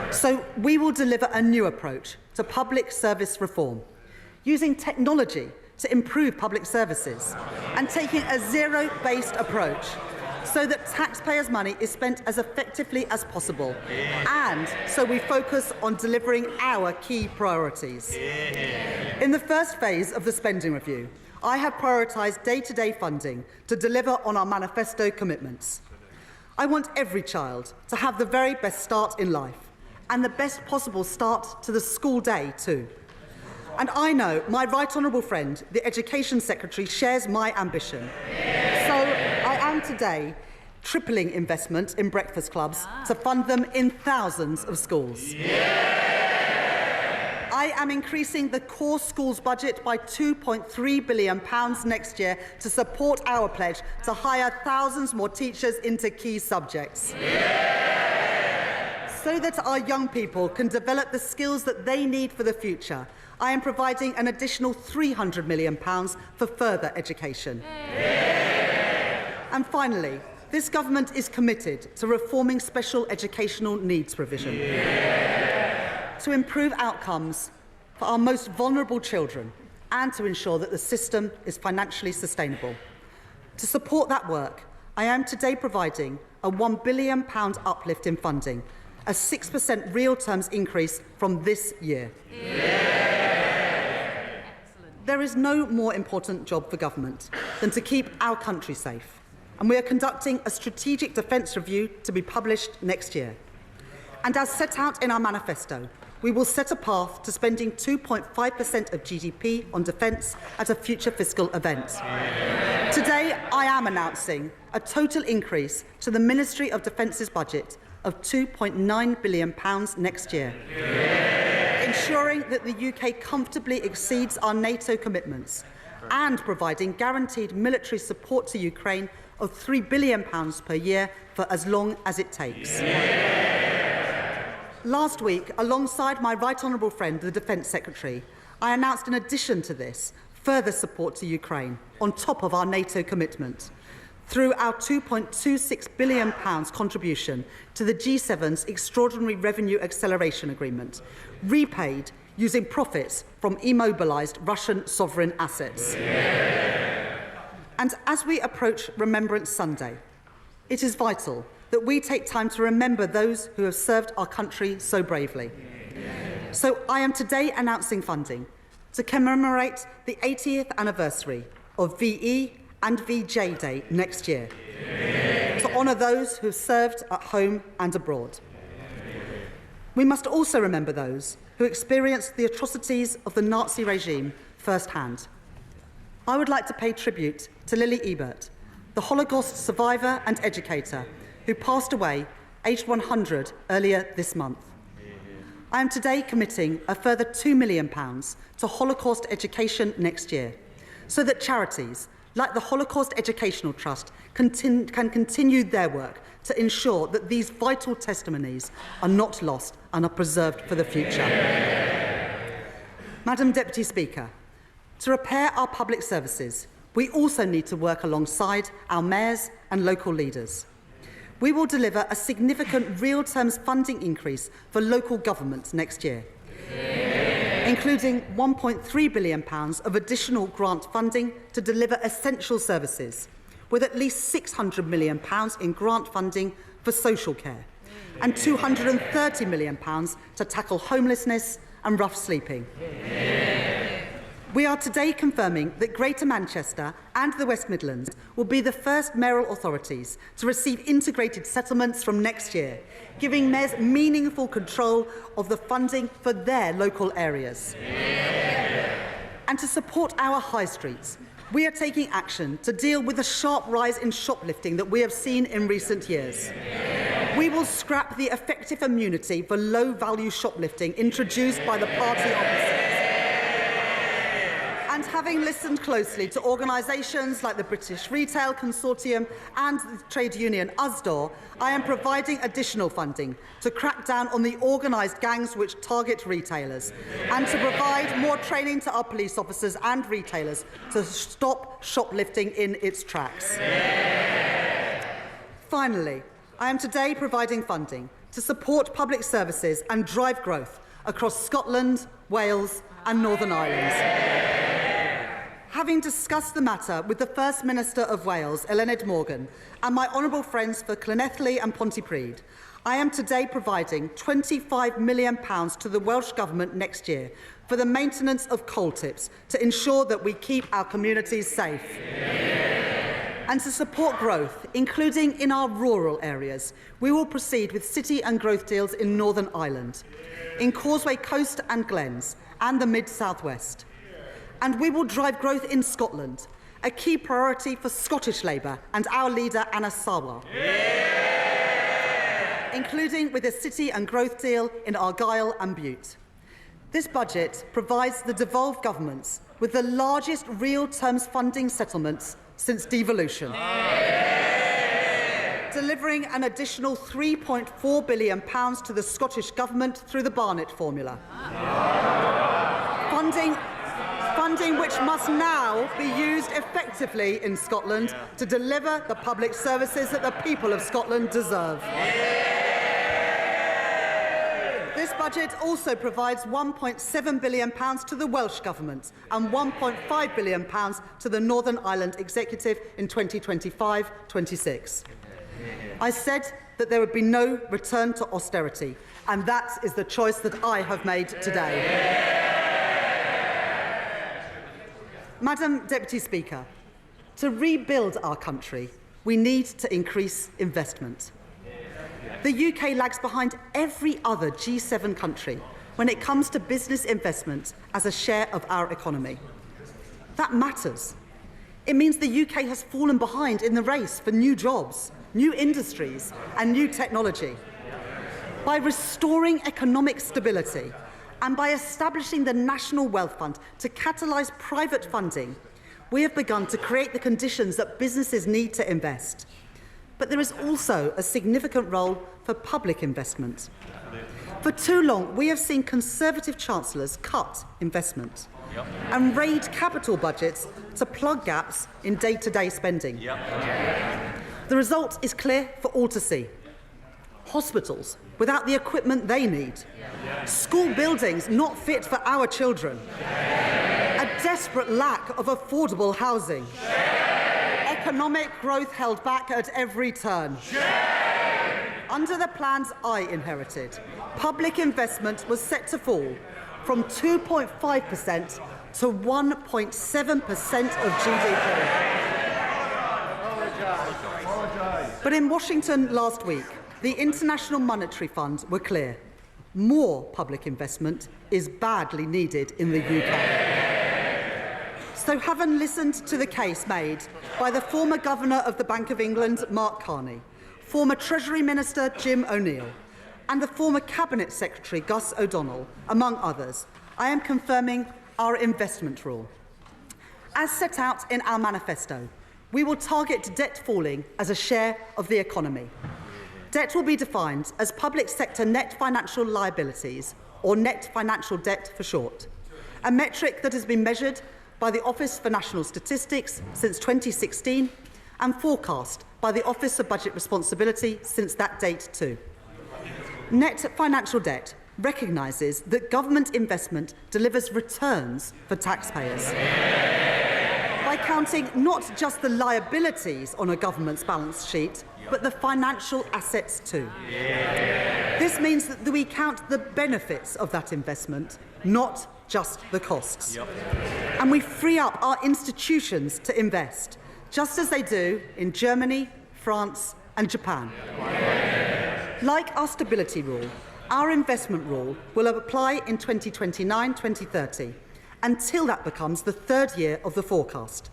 So we will deliver a new approach to public service reform, using technology to improve public services and taking a zero-based approach so that taxpayers' money is spent as effectively as possible, and so we focus on delivering our key priorities. In the first phase of the spending review, I have prioritised day-to-day funding to deliver on our manifesto commitments. I want every child to have the very best start in life, and the best possible start to the school day too. And I know my right honourable friend, the Education Secretary, shares my ambition. So I am today tripling investment in breakfast clubs to fund them in thousands of schools. I am increasing the core schools budget by £2.3 billion next year to support our pledge to hire thousands more teachers into key subjects. So that our young people can develop the skills that they need for the future, I am providing an additional £300 million for further education. And finally, this government is committed to reforming special educational needs provision to improve outcomes for our most vulnerable children and to ensure that the system is financially sustainable. To support that work, I am today providing a £1 billion uplift in funding, a 6% real terms increase from this year. There is no more important job for government than to keep our country safe, and we are conducting a strategic defence review to be published next year. And as set out in our manifesto, we will set a path to spending 2.5% of GDP on defence at a future fiscal event. Today, I am announcing a total increase to the Ministry of Defence's budget of £2.9 billion next year, ensuring that the UK comfortably exceeds our NATO commitments and providing guaranteed military support to Ukraine of £3 billion per year for as long as it takes. Last week, alongside my right honourable friend, the Defence Secretary, I announced in addition to this further support to Ukraine, on top of our NATO commitment, through our £2.26 billion contribution to the G7's Extraordinary Revenue Acceleration Agreement, repaid using profits from immobilised Russian sovereign assets. Yeah. And as we approach Remembrance Sunday, it is vital that we take time to remember those who have served our country so bravely. Yeah. So I am today announcing funding to commemorate the 80th anniversary of VE and VJ Day next year, to honour those who have served at home and abroad. We must also remember those who experienced the atrocities of the Nazi regime firsthand. I would like to pay tribute to Lily Ebert, the Holocaust survivor and educator who passed away aged 100 earlier this month. I am today committing a further £2 million to Holocaust education next year, so that charities like the Holocaust Educational Trust can continue their work to ensure that these vital testimonies are not lost and are preserved for the future. Madam Deputy Speaker, to repair our public services, we also need to work alongside our mayors and local leaders. We will deliver a significant real terms funding increase for local governments next year, including £1.3 billion of additional grant funding to deliver essential services, with at least £600 million in grant funding for social care and £230 million to tackle homelessness and rough sleeping. We are today confirming that Greater Manchester and the West Midlands will be the first mayoral authorities to receive integrated settlements from next year, giving mayors meaningful control of the funding for their local areas. And to support our high streets, we are taking action to deal with the sharp rise in shoplifting that we have seen in recent years. We will scrap the effective immunity for low-value shoplifting introduced by the party opposite. And having listened closely to organisations like the British Retail Consortium and the trade union USDOR, I am providing additional funding to crack down on the organised gangs which target retailers and to provide more training to our police officers and retailers to stop shoplifting in its tracks. Finally, I am today providing funding to support public services and drive growth across Scotland, Wales and Northern Ireland. Having discussed the matter with the First Minister of Wales, Eluned Morgan, and my honourable friends for Llanelli and Pontypridd, I am today providing £25 million to the Welsh Government next year for the maintenance of coal tips to ensure that we keep our communities safe. And to support growth, including in our rural areas, we will proceed with city and growth deals in Northern Ireland, in Causeway Coast and Glens, and the Mid-South West. And we will drive growth in Scotland, a key priority for Scottish Labour and our leader, Anna Sawar, including with a city and growth deal in Argyll and Bute. This budget provides the devolved governments with the largest real terms funding settlements since devolution, delivering an additional £3.4 billion to the Scottish Government through the Barnett formula. Funding which must now be used effectively in Scotland to deliver the public services that the people of Scotland deserve. This budget also provides £1.7 billion to the Welsh Government and £1.5 billion to the Northern Ireland Executive in 2025-26. I said that there would be no return to austerity, and that is the choice that I have made today. Madam Deputy Speaker, to rebuild our country, we need to increase investment. The UK lags behind every other G7 country when it comes to business investment as a share of our economy. That matters. It means the UK has fallen behind in the race for new jobs, new industries and new technology. By restoring economic stability, and by establishing the National Wealth Fund to catalyse private funding, we have begun to create the conditions that businesses need to invest. But there is also a significant role for public investment. For too long, we have seen Conservative Chancellors cut investment and raid capital budgets to plug gaps in day-to-day spending. The result is clear for all to see. Hospitals without the equipment they need. School buildings not fit for our children. A desperate lack of affordable housing. Economic growth held back at every turn. Under the plans I inherited, public investment was set to fall from 2.5% to 1.7% of GDP. But in Washington last week, the International Monetary Fund were clear. More public investment is badly needed in the UK. So having listened to the case made by the former Governor of the Bank of England, Mark Carney, former Treasury Minister Jim O'Neill, and the former Cabinet Secretary Gus O'Donnell, among others, I am confirming our investment rule. As set out in our manifesto, we will target debt falling as a share of the economy. Debt will be defined as public sector net financial liabilities, or net financial debt for short, a metric that has been measured by the Office for National Statistics since 2016 and forecast by the Office of Budget Responsibility since that date too. Net financial debt recognises that government investment delivers returns for taxpayers. By counting not just the liabilities on a government's balance sheet, but the financial assets too. This means that we count the benefits of that investment, not just the costs. And we free up our institutions to invest, just as they do in Germany, France and Japan. Like our stability rule, our investment rule will apply in 2029-2030 until that becomes the third year of the forecast.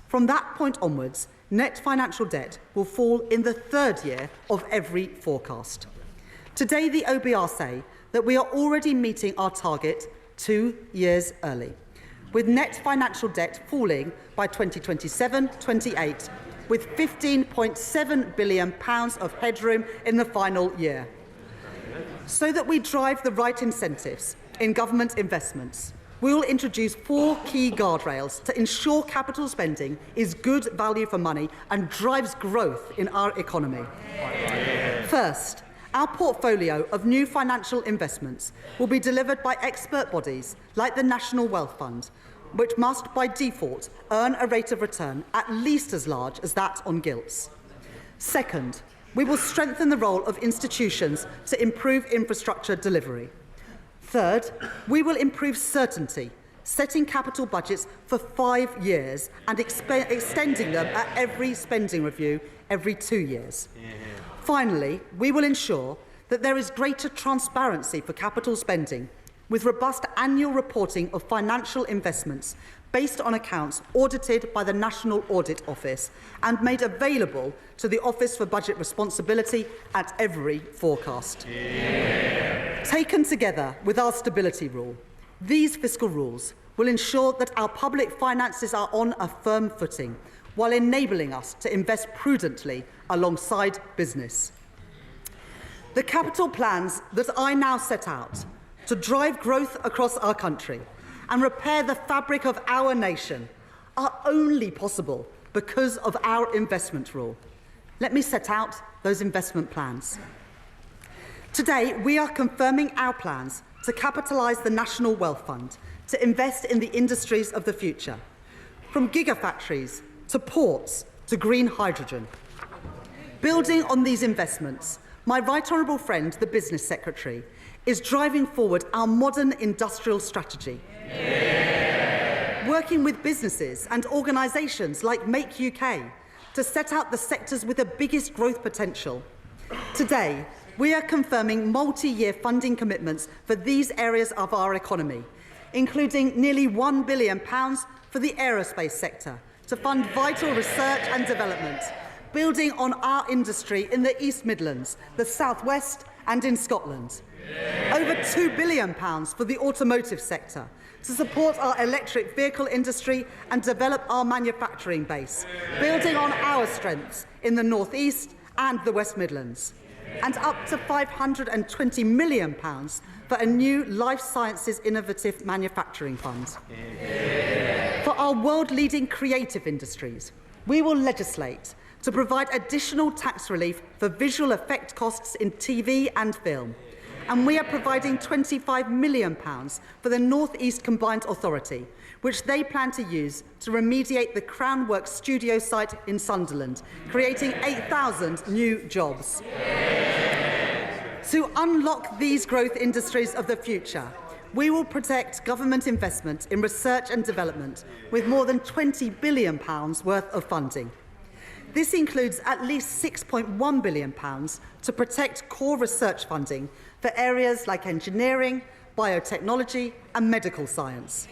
From that point onwards, net financial debt will fall in the third year of every forecast. Today, the OBR say that we are already meeting our target 2 years early, with net financial debt falling by 2027-28, with £15.7 billion of headroom in the final year. So that we drive the right incentives in government investments, we will introduce 4 key guardrails to ensure capital spending is good value for money and drives growth in our economy. First, our portfolio of new financial investments will be delivered by expert bodies like the National Wealth Fund, which must, by default, earn a rate of return at least as large as that on gilts. Second, we will strengthen the role of institutions to improve infrastructure delivery. Third, we will improve certainty, setting capital budgets for 5 years and extending them at every spending review every 2 years. Finally, we will ensure that there is greater transparency for capital spending, with robust annual reporting of financial investments based on accounts audited by the National Audit Office and made available to the Office for Budget Responsibility at every forecast. Taken together with our stability rule, these fiscal rules will ensure that our public finances are on a firm footing while enabling us to invest prudently alongside business. The capital plans that I now set out to drive growth across our country and repair the fabric of our nation are only possible because of our investment rule. Let me set out those investment plans. Today, we are confirming our plans to capitalise the National Wealth Fund to invest in the industries of the future, from gigafactories to ports to green hydrogen. Building on these investments, my right honourable friend, the Business Secretary, is driving forward our modern industrial strategy. Working with businesses and organisations like Make UK to set out the sectors with the biggest growth potential. Today, we are confirming multi-year funding commitments for these areas of our economy, including nearly £1 billion for the aerospace sector to fund vital research and development, building on our industry in the East Midlands, the South West and in Scotland. Over £2 billion for the automotive sector to support our electric vehicle industry and develop our manufacturing base, building on our strengths in the North East and the West Midlands. and up to £520 million for a new life sciences innovative manufacturing fund. For our world-leading creative industries, we will legislate to provide additional tax relief for visual effect costs in TV and film. And we are providing £25 million for the North East Combined Authority, which they plan to use to remediate the Crown Works studio site in Sunderland, creating 8,000 new jobs. To unlock these growth industries of the future, we will protect government investment in research and development with more than £20 billion worth of funding. This includes at least £6.1 billion to protect core research funding for areas like engineering, biotechnology and medical science.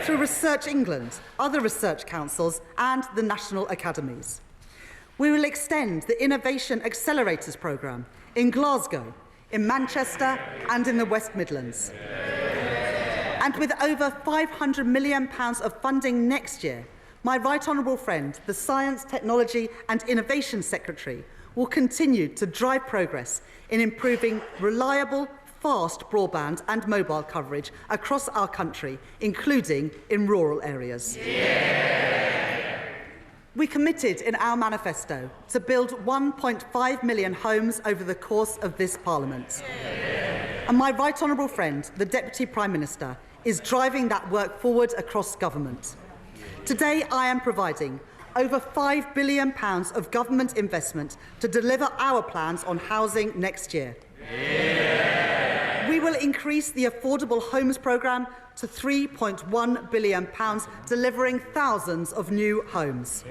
Through Research England, other research councils and the national academies. We will extend the Innovation Accelerators programme in Glasgow, in Manchester and in the West Midlands. And with over £500 million of funding next year, my right honourable friend, the Science, Technology and Innovation Secretary, will continue to drive progress in improving reliable, fast broadband and mobile coverage across our country, including in rural areas. We committed in our manifesto to build 1.5 million homes over the course of this Parliament. And my right honourable friend, the Deputy Prime Minister, is driving that work forward across government. Today, I am providing over £5 billion of government investment to deliver our plans on housing next year. We will increase the Affordable Homes programme to £3.1 billion, delivering thousands of new homes.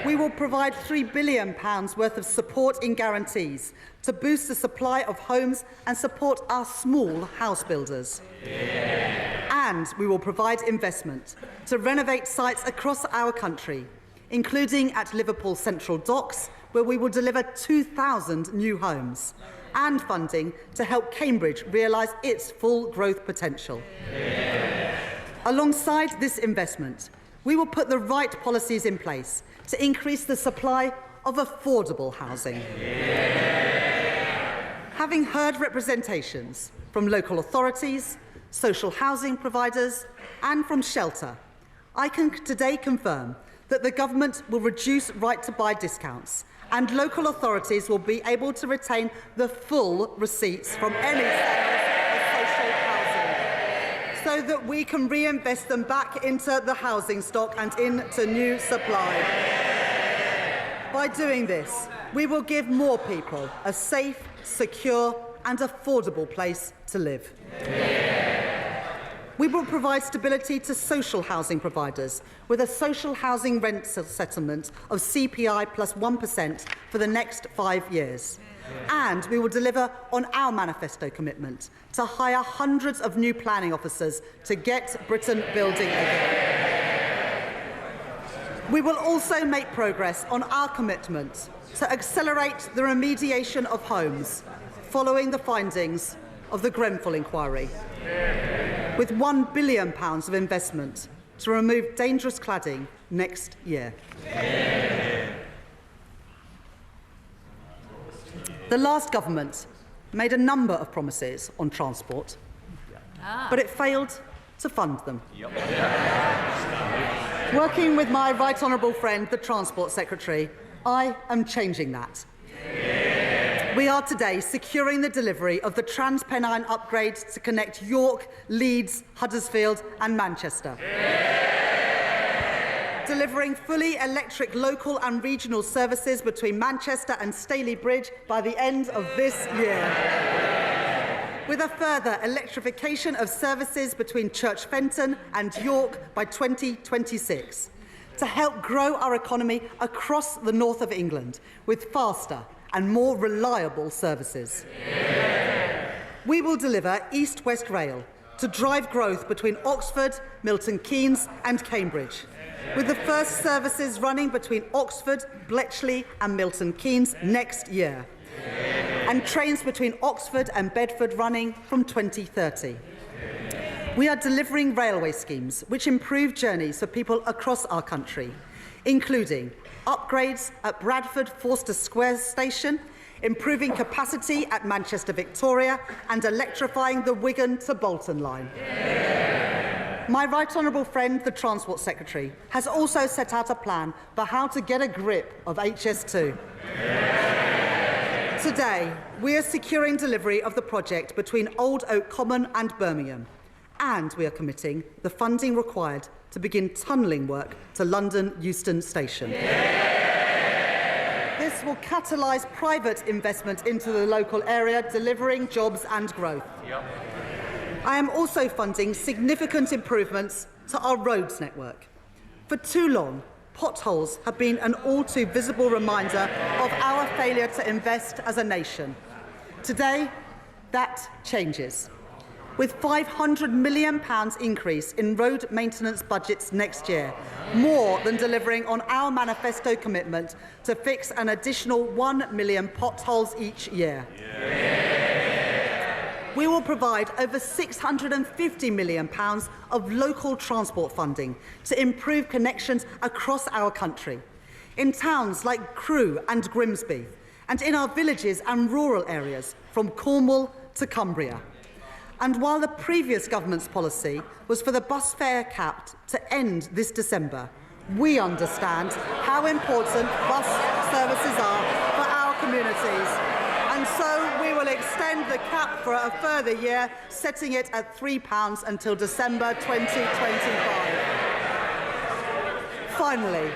We will provide £3 billion worth of support in guarantees to boost the supply of homes and support our small house builders. And we will provide investment to renovate sites across our country, including at Liverpool Central Docks, where we will deliver 2,000 new homes, and funding to help Cambridge realise its full growth potential. Alongside this investment, we will put the right policies in place to increase the supply of affordable housing. Having heard representations from local authorities, social housing providers and from Shelter, I can today confirm that the government will reduce right-to-buy discounts and local authorities will be able to retain the full receipts from any sales of social housing so that we can reinvest them back into the housing stock and into new supply. By doing this, we will give more people a safe, secure and affordable place to live. We will provide stability to social housing providers with a social housing rent settlement of CPI plus 1% for the next 5 years. And we will deliver on our manifesto commitment to hire hundreds of new planning officers to get Britain building again. We will also make progress on our commitment to accelerate the remediation of homes following the findings of the Grenfell inquiry, with £1 billion of investment to remove dangerous cladding next year. The last government made a number of promises on transport, but it failed to fund them. Working with my right honourable friend, the Transport Secretary, I am changing that. We are today securing the delivery of the Transpennine upgrade to connect York, Leeds, Huddersfield and Manchester. Delivering fully electric local and regional services between Manchester and Staley Bridge by the end of this year. With a further electrification of services between Church Fenton and York by 2026. To help grow our economy across the north of England with faster and more reliable services. We will deliver East-West Rail to drive growth between Oxford, Milton Keynes and Cambridge, with the first services running between Oxford, Bletchley and Milton Keynes next year, and trains between Oxford and Bedford running from 2030. We are delivering railway schemes which improve journeys for people across our country, including upgrades at Bradford Forster Square Station improving capacity at Manchester Victoria and electrifying the Wigan to Bolton line. My right honourable friend, the Transport Secretary, has also set out a plan for how to get a grip of HS2. Today, we are securing delivery of the project between Old Oak Common and Birmingham, and we are committing the funding required to begin tunnelling work to London Euston Station. This will catalyse private investment into the local area, delivering jobs and growth. I am also funding significant improvements to our roads network. For too long, potholes have been an all too visible reminder of our failure to invest as a nation. Today, that changes. With £500 million increase in road maintenance budgets next year, more than delivering on our manifesto commitment to fix an additional 1 million potholes each year. We will provide over £650 million of local transport funding to improve connections across our country, in towns like Crewe and Grimsby, and in our villages and rural areas from Cornwall to Cumbria. And while the previous government's policy was for the bus fare cap to end this December, we understand how important bus services are for our communities. And so we will extend the cap for a further year, setting it at £3 until December 2025. Finally,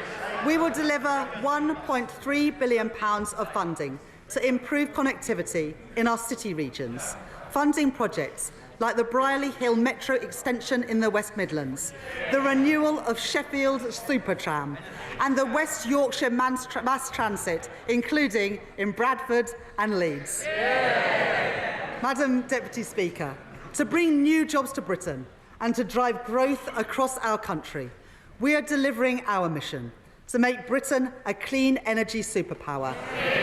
we will deliver £1.3 billion of funding to improve connectivity in our city regions, funding projects like the Brierley Hill Metro extension in the West Midlands, the renewal of Sheffield Supertram, and the West Yorkshire Mass Transit, including in Bradford and Leeds. Madam Deputy Speaker, to bring new jobs to Britain and to drive growth across our country, we are delivering our mission to make Britain a clean energy superpower,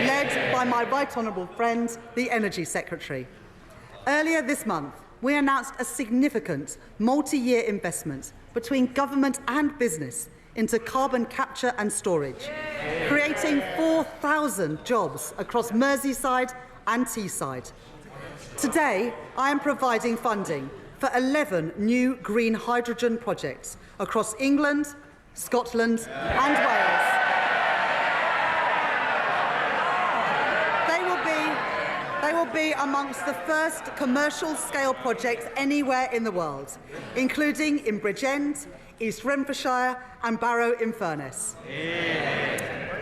led by my right honourable friend, the Energy Secretary. Earlier this month, we announced a significant multi-year investment between government and business into carbon capture and storage, creating 4,000 jobs across Merseyside and Teesside. Today, I am providing funding for 11 new green hydrogen projects across England, Scotland and Wales. They will be amongst the first commercial-scale projects anywhere in the world, including in Bridgend, East Renfrewshire and Barrow-in-Furness.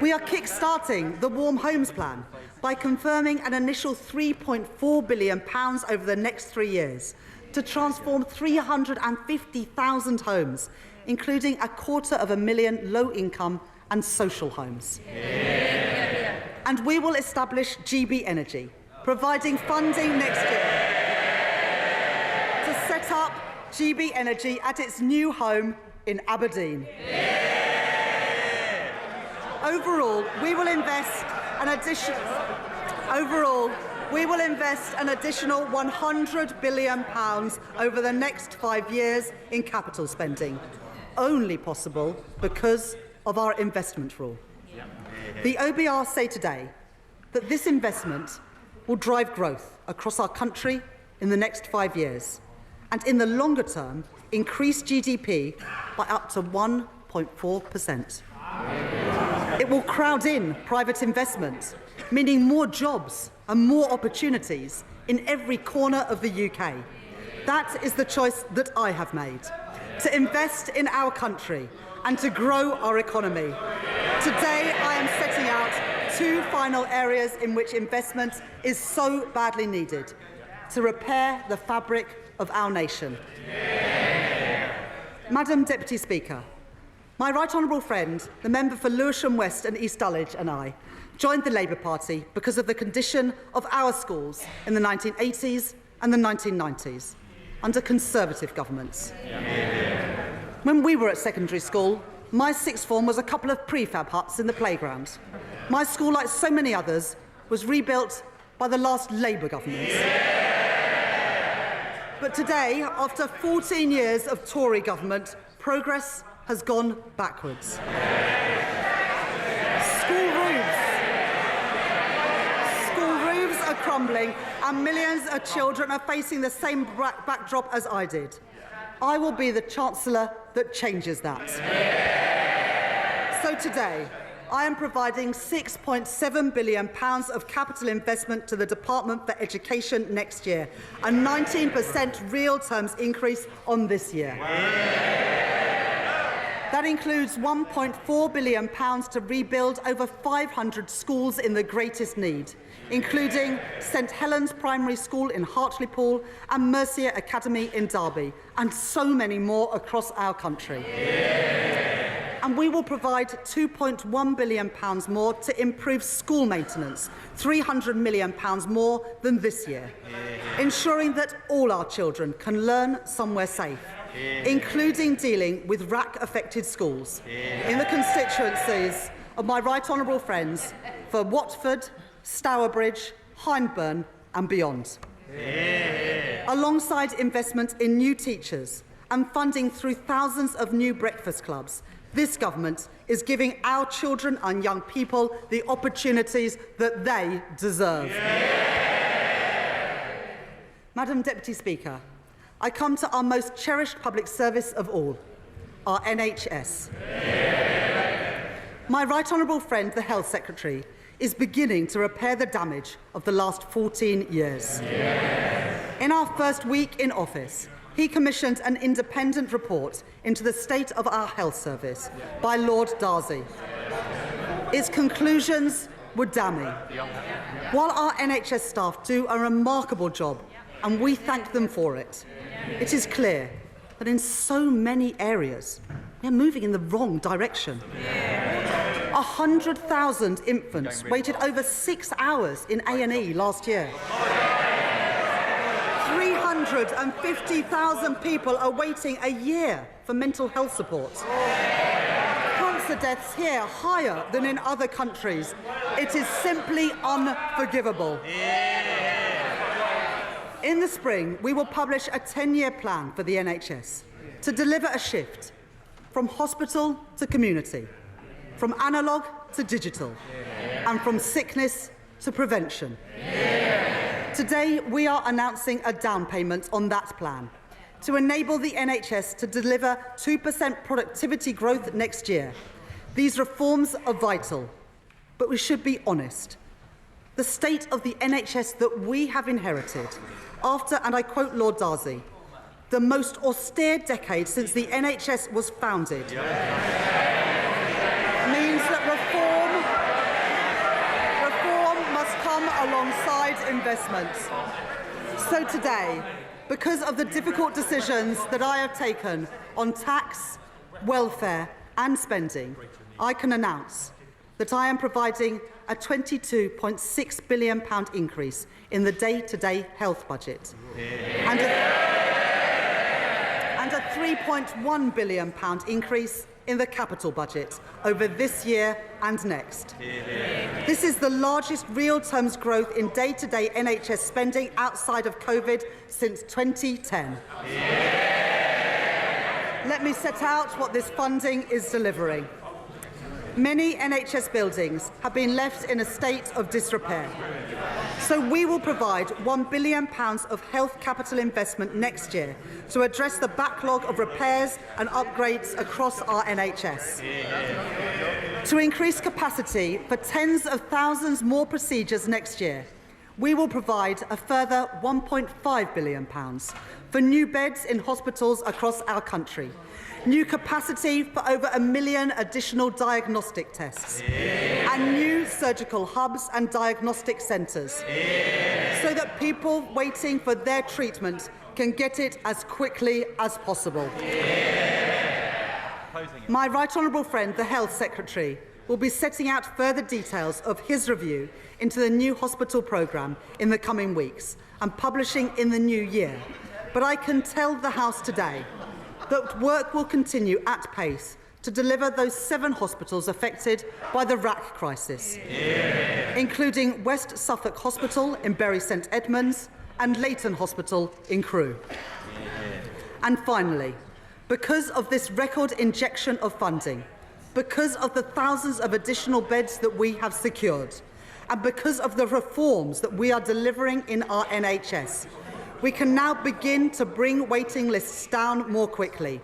We are kick-starting the Warm Homes Plan by confirming an initial £3.4 billion over the next 3 years to transform 350,000 homes, including 250,000 low-income and social homes. And we will establish GB Energy, providing funding next year to set up GB Energy at its new home in Aberdeen. Overall, we will invest an additional £100 billion over the next 5 years in capital spending, only possible because of our investment rule. The OBR say today that this investment will drive growth across our country in the next 5 years, and in the longer term, increase GDP by up to 1.4%. It will crowd in private investment, meaning more jobs and more opportunities in every corner of the UK. That is the choice that I have made, to invest in our country and to grow our economy. Today, I am setting out 2 final areas in which investment is so badly needed to repair the fabric of our nation. Madam Deputy Speaker, my right honourable friend, the member for Lewisham West and East Dulwich and I joined the Labour Party because of the condition of our schools in the 1980s and the 1990s under Conservative governments. When we were at secondary school, my sixth form was a couple of prefab huts in the playground. My school, like so many others, was rebuilt by the last Labour government. But today, after 14 years of Tory government, progress has gone backwards. School crumbling and millions of children are facing the same backdrop as I did. I will be the Chancellor that changes that. So today, I am providing £6.7 billion of capital investment to the Department for Education next year, a 19% real terms increase on this year. That includes £1.4 billion to rebuild over 500 schools in the greatest need, including St Helens Primary School in Hartlepool and Mercia Academy in Derby, and so many more across our country. And we will provide £2.1 billion more to improve school maintenance, £300 million more than this year, ensuring that all our children can learn somewhere safe, including dealing with RAC-affected schools in the constituencies of my right honourable friends for Watford, Stourbridge, Hyndburn and beyond. Alongside investment in new teachers and funding through thousands of new breakfast clubs, this government is giving our children and young people the opportunities that they deserve. Madam Deputy Speaker, I come to our most cherished public service of all, our NHS. My right honourable friend, the Health Secretary, is beginning to repair the damage of the last 14 years. In our first week in office, he commissioned an independent report into the state of our health service by Lord Darcy. Its conclusions were damning. While our NHS staff do a remarkable job, and we thank them for it, it is clear that in so many areas, we are moving in the wrong direction. 100,000 infants waited over 6 hours in A&E last year. 350,000 people are waiting a year for mental health support. Cancer deaths here higher than in other countries. It is simply unforgivable. In the spring, we will publish a 10-year plan for the NHS to deliver a shift from hospital to community, from analogue to digital, and from sickness to prevention. Today, we are announcing a down payment on that plan to enable the NHS to deliver 2% productivity growth next year. These reforms are vital, but we should be honest. The state of the NHS that we have inherited after, and I quote Lord Darcy, the most austere decade since the NHS was founded, means that reform must come alongside investment. So today, because of the difficult decisions that I have taken on tax, welfare and spending, I can announce that I am providing a £22.6 billion increase in the day-to-day health budget and a £3.1 billion increase in the capital budget over this year and next. This is the largest real terms growth in day-to-day NHS spending outside of COVID since 2010. Let me set out what this funding is delivering. Many NHS buildings have been left in a state of disrepair. So we will provide £1 billion of health capital investment next year to address the backlog of repairs and upgrades across our NHS. To increase capacity for tens of thousands more procedures next year, we will provide a further £1.5 billion for new beds in hospitals across our country, new capacity for over 1 million additional diagnostic tests, and new surgical hubs and diagnostic centres, so that people waiting for their treatment can get it as quickly as possible. My right honourable friend, the Health Secretary, will be setting out further details of his review into the new hospital programme in the coming weeks and publishing in the new year. But I can tell the House today that work will continue at pace to deliver those 7 hospitals affected by the RAC crisis, including West Suffolk Hospital in Bury St Edmunds and Leighton Hospital in Crewe. And finally, because of this record injection of funding, because of the thousands of additional beds that we have secured, and because of the reforms that we are delivering in our NHS, we can now begin to bring waiting lists down more quickly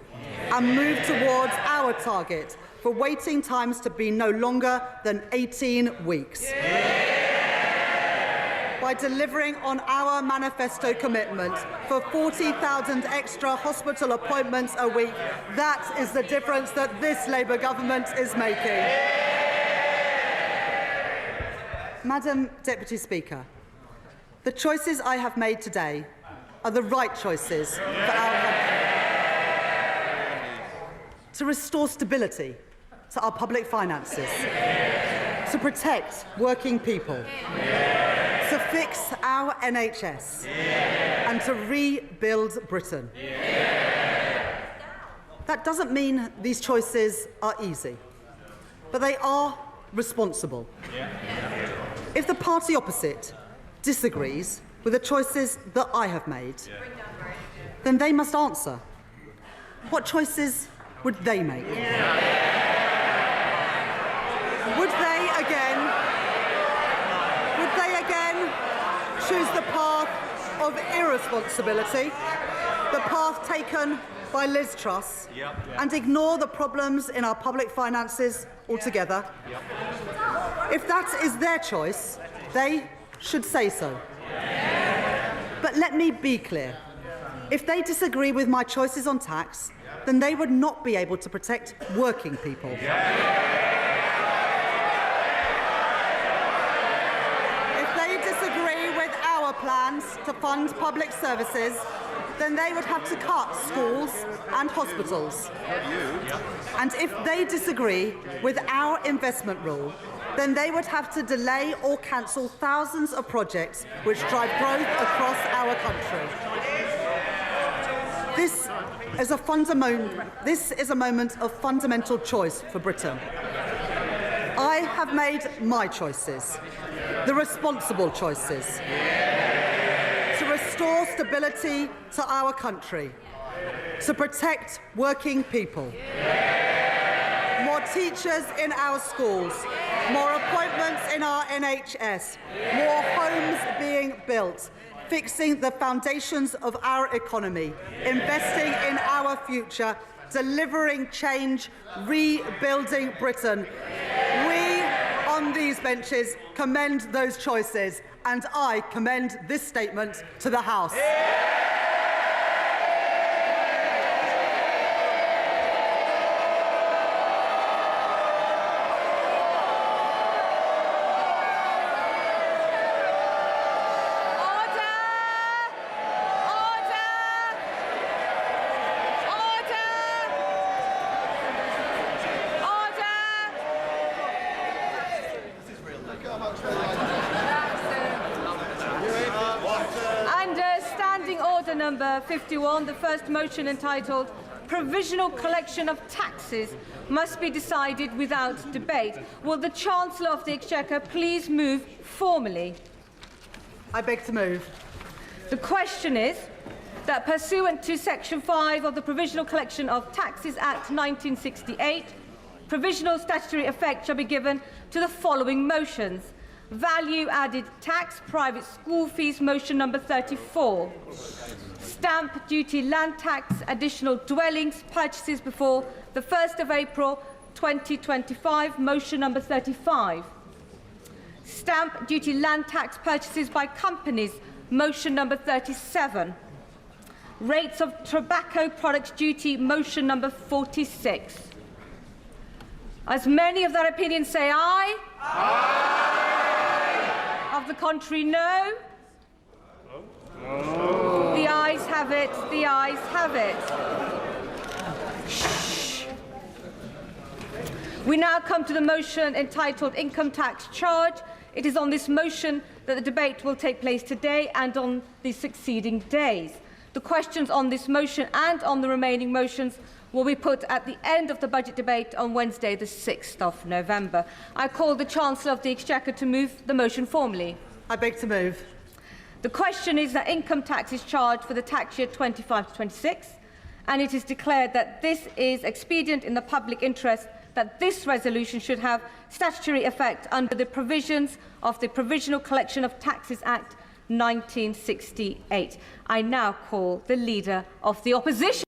and move towards our target for waiting times to be no longer than 18 weeks. By delivering on our manifesto commitment for 40,000 extra hospital appointments a week, that is the difference that this Labour government is making. Madam Deputy Speaker, the choices I have made today are the right choices for our country. To restore stability to our public finances, to protect working people, to fix our NHS, and to rebuild Britain. That doesn't mean these choices are easy, but they are responsible. If the party opposite disagrees with the choices that I have made, then they must answer. What choices would they make? Would they again choose the path of irresponsibility, the path taken by Liz Truss, and ignore the problems in our public finances altogether? If that is their choice, they should say so. But let me be clear. If they disagree with my choices on tax, then they would not be able to protect working people. If they disagree with our plans to fund public services, then they would have to cut schools and hospitals. And if they disagree with our investment rule, then they would have to delay or cancel thousands of projects which drive growth across our country. This is a moment of fundamental choice for Britain. I have made my choices, the responsible choices, to restore stability to our country, to protect working people, more teachers in our schools, more appointments in our NHS, more homes being built, fixing the foundations of our economy, investing in our future, delivering change, rebuilding Britain. We on these benches commend those choices, and I commend this statement to the House. Number 51, the first motion entitled Provisional Collection of Taxes must be decided without debate. Will the Chancellor of the Exchequer please move formally? I beg to move. The question is that pursuant to Section 5 of the Provisional Collection of Taxes Act 1968, provisional statutory effect shall be given to the following motions. Value-added tax, private school fees, motion number 34. Stamp duty, land tax, additional dwellings, purchases before the 1st of April 2025, motion number 35. Stamp duty, land tax, purchases by companies, motion number 37. Rates of tobacco products duty, motion number 46. As many of that opinion say aye. Aye. Of the contrary, no. No. The ayes have it. The ayes have it. Shh. We now come to the motion entitled Income Tax Charge. It is on this motion that the debate will take place today and on the succeeding days. The questions on this motion and on the remaining motions will be put at the end of the budget debate on Wednesday, the 6th of November. I call the Chancellor of the Exchequer to move the motion formally. I beg to move. The question is that income tax is charged for the tax year 25 to 26, and it is declared that this is expedient in the public interest that this resolution should have statutory effect under the provisions of the Provisional Collection of Taxes Act 1968. I now call the Leader of the Opposition.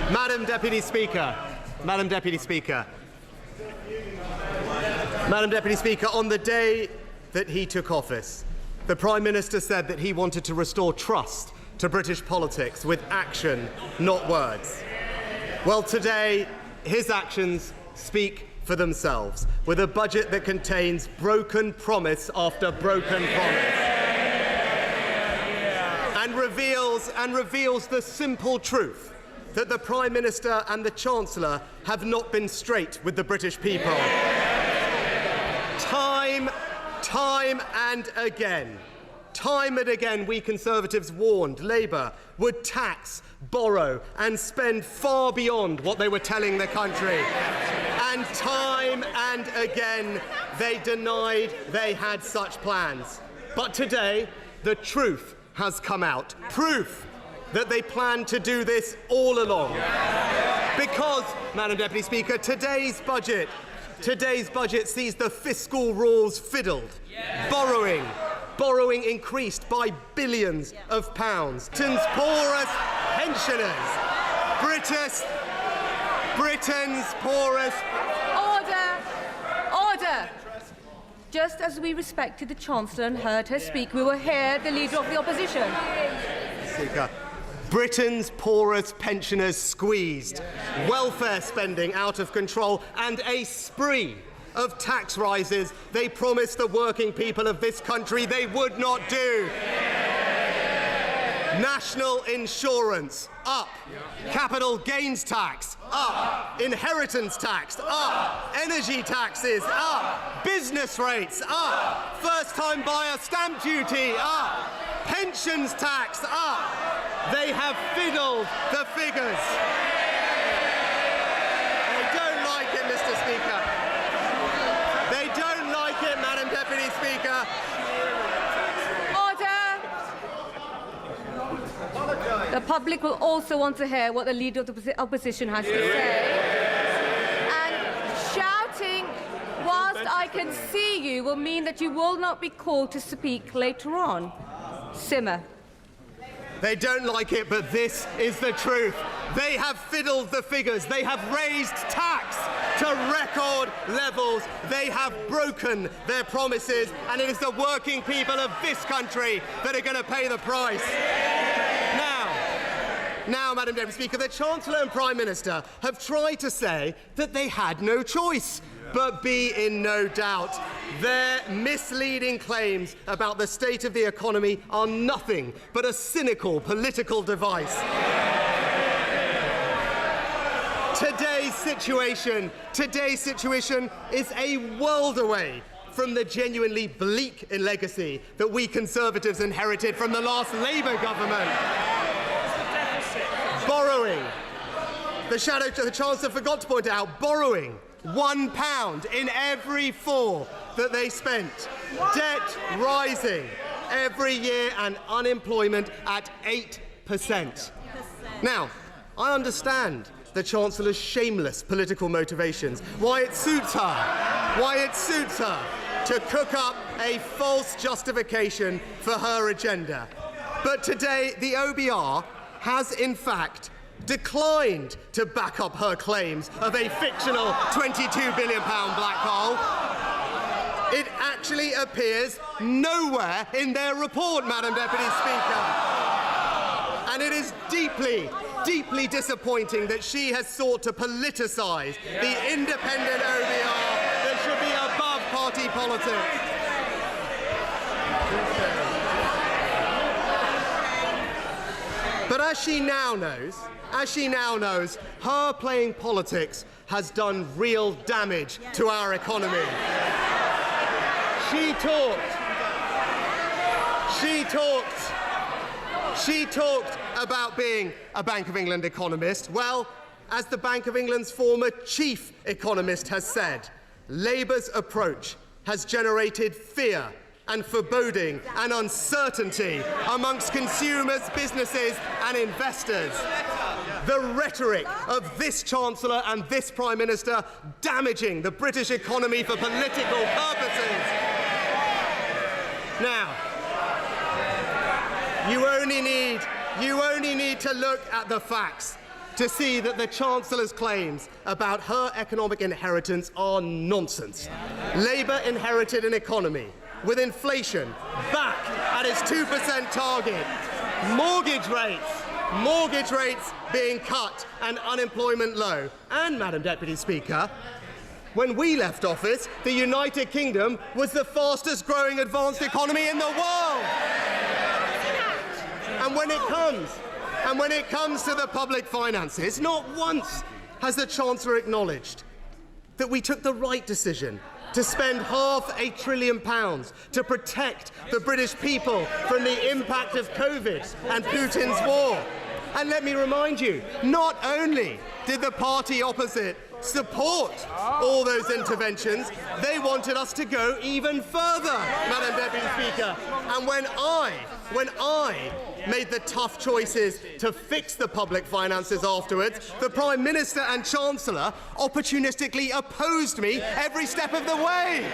Madam Deputy Speaker, Madam Deputy Speaker, Madam Deputy Speaker, on the day that he took office, the Prime Minister said that he wanted to restore trust to British politics with action, not words. Well, today, his actions speak for themselves, with a budget that contains broken promise after broken promise, and reveals the simple truth that the Prime Minister and the Chancellor have not been straight with the British people. Time and again, we Conservatives warned Labour would tax, borrow and spend far beyond what they were telling the country. And time and again, they denied they had such plans. But today, the truth has come out. Proof that they planned to do this all along. Because, Madam Deputy Speaker, today's budget sees the fiscal rules fiddled, borrowing increased by billions of pounds. Britain's poorest pensioners, Britain's poorest... Order! Just as we respected the Chancellor and heard her speak, we will hear the Leader of the Opposition. Speaker, Britain's poorest pensioners squeezed, welfare spending out of control, and a spree of tax rises they promised the working people of this country they would not do. National insurance, up. Capital gains tax, up. Inheritance tax, up. Energy taxes, up. Business rates, up. First-time buyer stamp duty, up. Pensions tax, up. They have fiddled the figures. They don't like it, Mr. Speaker. They don't like it, Madam Deputy Speaker. Order! The public will also want to hear what the Leader of the Opposition has to say. And shouting whilst I can see you will mean that you will not be called to speak later on. Simmer. They don't like it, but this is the truth. They have fiddled the figures. They have raised tax to record levels. They have broken their promises, and it is the working people of this country that are going to pay the price. Now, Madam Deputy Speaker, the Chancellor and Prime Minister have tried to say that they had no choice. But be in no doubt, their misleading claims about the state of the economy are nothing but a cynical political device. Today's situation is a world away from the genuinely bleak legacy that we Conservatives inherited from the last Labour government. Borrowing. The Chancellor forgot to point out, borrowing £1 in every 4 that they spent. Debt rising every year and unemployment at 8%. Now, I understand the Chancellor's shameless political motivations, why it suits her to cook up a false justification for her agenda. But today, the OBR has, in fact, declined to back up her claims of a fictional £22 billion black hole. It actually appears nowhere in their report, Madam Deputy Speaker. And it is deeply, deeply disappointing that she has sought to politicise the independent OBR that should be above party politics. But as she now knows, her playing politics has done real damage to our economy. She talked about being a Bank of England economist. Well, as the Bank of England's former chief economist has said, Labour's approach has generated fear and foreboding and uncertainty amongst consumers, businesses and investors. The rhetoric of this Chancellor and this Prime Minister damaging the British economy for political purposes. Now, you only need to look at the facts to see that the Chancellor's claims about her economic inheritance are nonsense. Labour inherited an economy with inflation back at its 2% target, mortgage rates being cut and unemployment low. And, Madam Deputy Speaker, when we left office, the United Kingdom was the fastest growing advanced economy in the world. And when it comes to the public finances, not once has the Chancellor acknowledged that we took the right decision to spend £500 billion to protect the British people from the impact of COVID and Putin's war. And let me remind you, not only did the party opposite support all those interventions, they wanted us to go even further, Madam Deputy Speaker. And when I made the tough choices to fix the public finances afterwards, the Prime Minister and Chancellor opportunistically opposed me every step of the way.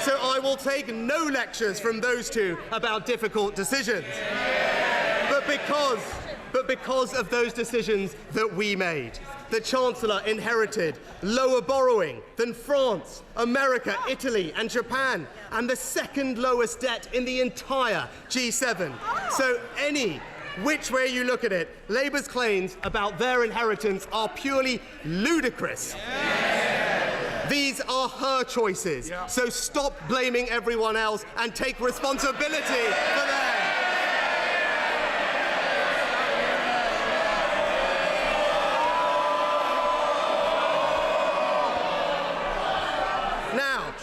So I will take no lectures from those two about difficult decisions. But because of those decisions that we made, the Chancellor inherited lower borrowing than France, America, Italy and Japan, and the second lowest debt in the entire G7. So any which way you look at it, Labour's claims about their inheritance are purely ludicrous. These are her choices, so stop blaming everyone else and take responsibility for them. Now,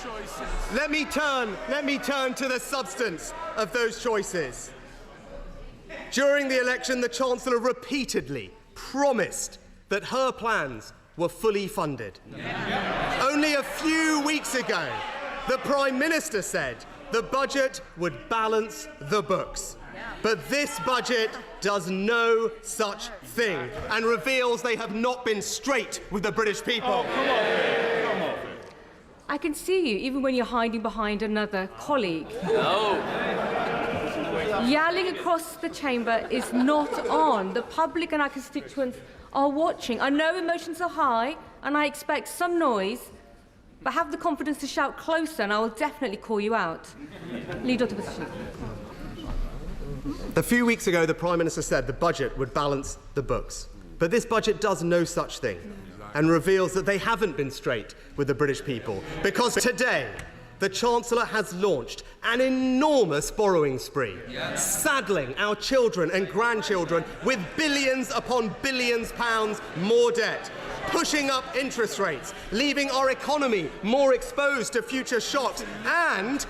let me turn to the substance of those choices. During the election, the Chancellor repeatedly promised that her plans were fully funded. Only a few weeks ago, the Prime Minister said the budget would balance the books. But this budget does no such thing and reveals they have not been straight with the British people. I can see you, even when you're hiding behind another colleague. Yelling across the chamber is not on. The public and our constituents are watching. I know emotions are high, and I expect some noise, but have the confidence to shout closer, and I will definitely call you out. Leader of the Opposition. A few weeks ago, the Prime Minister said the budget would balance the books. But this budget does no such thing and reveals that they haven't been straight with the British people. Because today, the Chancellor has launched an enormous borrowing spree, saddling our children and grandchildren with billions upon billions pounds more debt, pushing up interest rates, leaving our economy more exposed to future shocks, and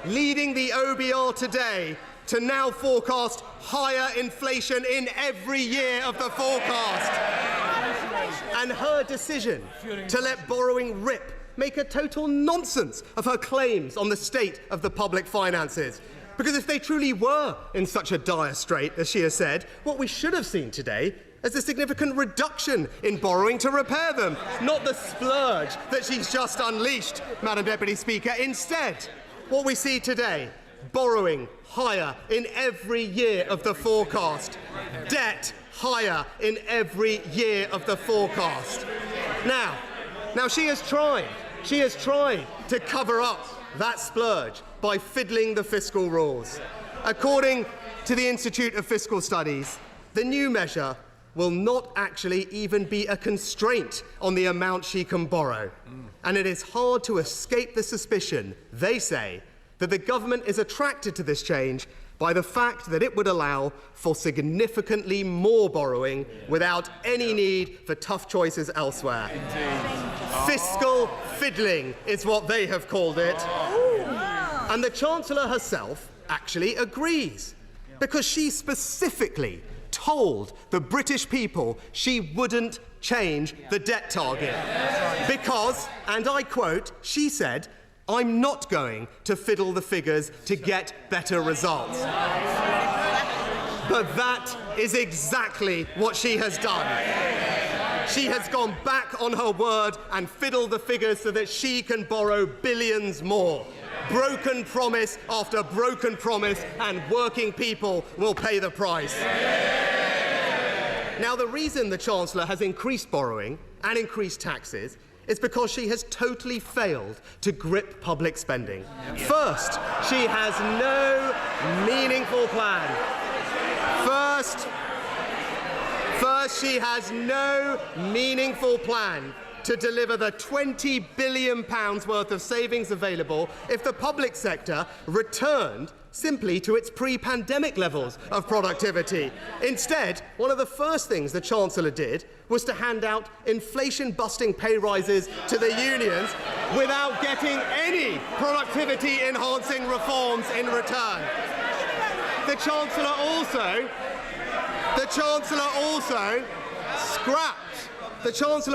leading the OBR today to now forecast higher inflation in every year of the forecast. And her decision to let borrowing rip make a total nonsense of her claims on the state of the public finances. Because if they truly were in such a dire strait, as she has said, what we should have seen today is a significant reduction in borrowing to repair them, not the splurge that she's just unleashed, Madam Deputy Speaker. Instead, what we see today, borrowing higher in every year of the forecast, debt higher in every year of the forecast. Now she has tried to cover up that splurge by fiddling the fiscal rules. According to the Institute of Fiscal Studies, the new measure will not actually even be a constraint on the amount she can borrow. And it is hard to escape the suspicion, they say, that the government is attracted to this change by the fact that it would allow for significantly more borrowing without any need for tough choices elsewhere. Fiscal fiddling is what they have called it. And the Chancellor herself actually agrees, because she specifically told the British people she wouldn't change the debt target. Because, and I quote, she said, "I'm not going to fiddle the figures to get better results." But that is exactly what she has done. She has gone back on her word and fiddled the figures so that she can borrow billions more. Broken promise after broken promise, and working people will pay the price. Now, the reason the Chancellor has increased borrowing and increased taxes is because she has totally failed to grip public spending. First, she has no meaningful plan. First, she has no meaningful plan to deliver the £20 billion worth of savings available if the public sector returned simply to its pre-pandemic levels of productivity. Instead, one of the first things the Chancellor did was to hand out inflation-busting pay rises to the unions without getting any productivity-enhancing reforms in return. The Chancellor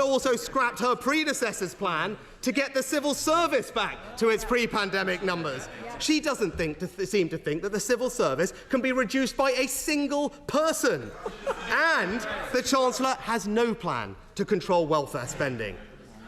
also scrapped her predecessor's plan to get the civil service back to its pre-pandemic numbers. She doesn't seem to think that the civil service can be reduced by a single person. And the Chancellor has no plan to control welfare spending.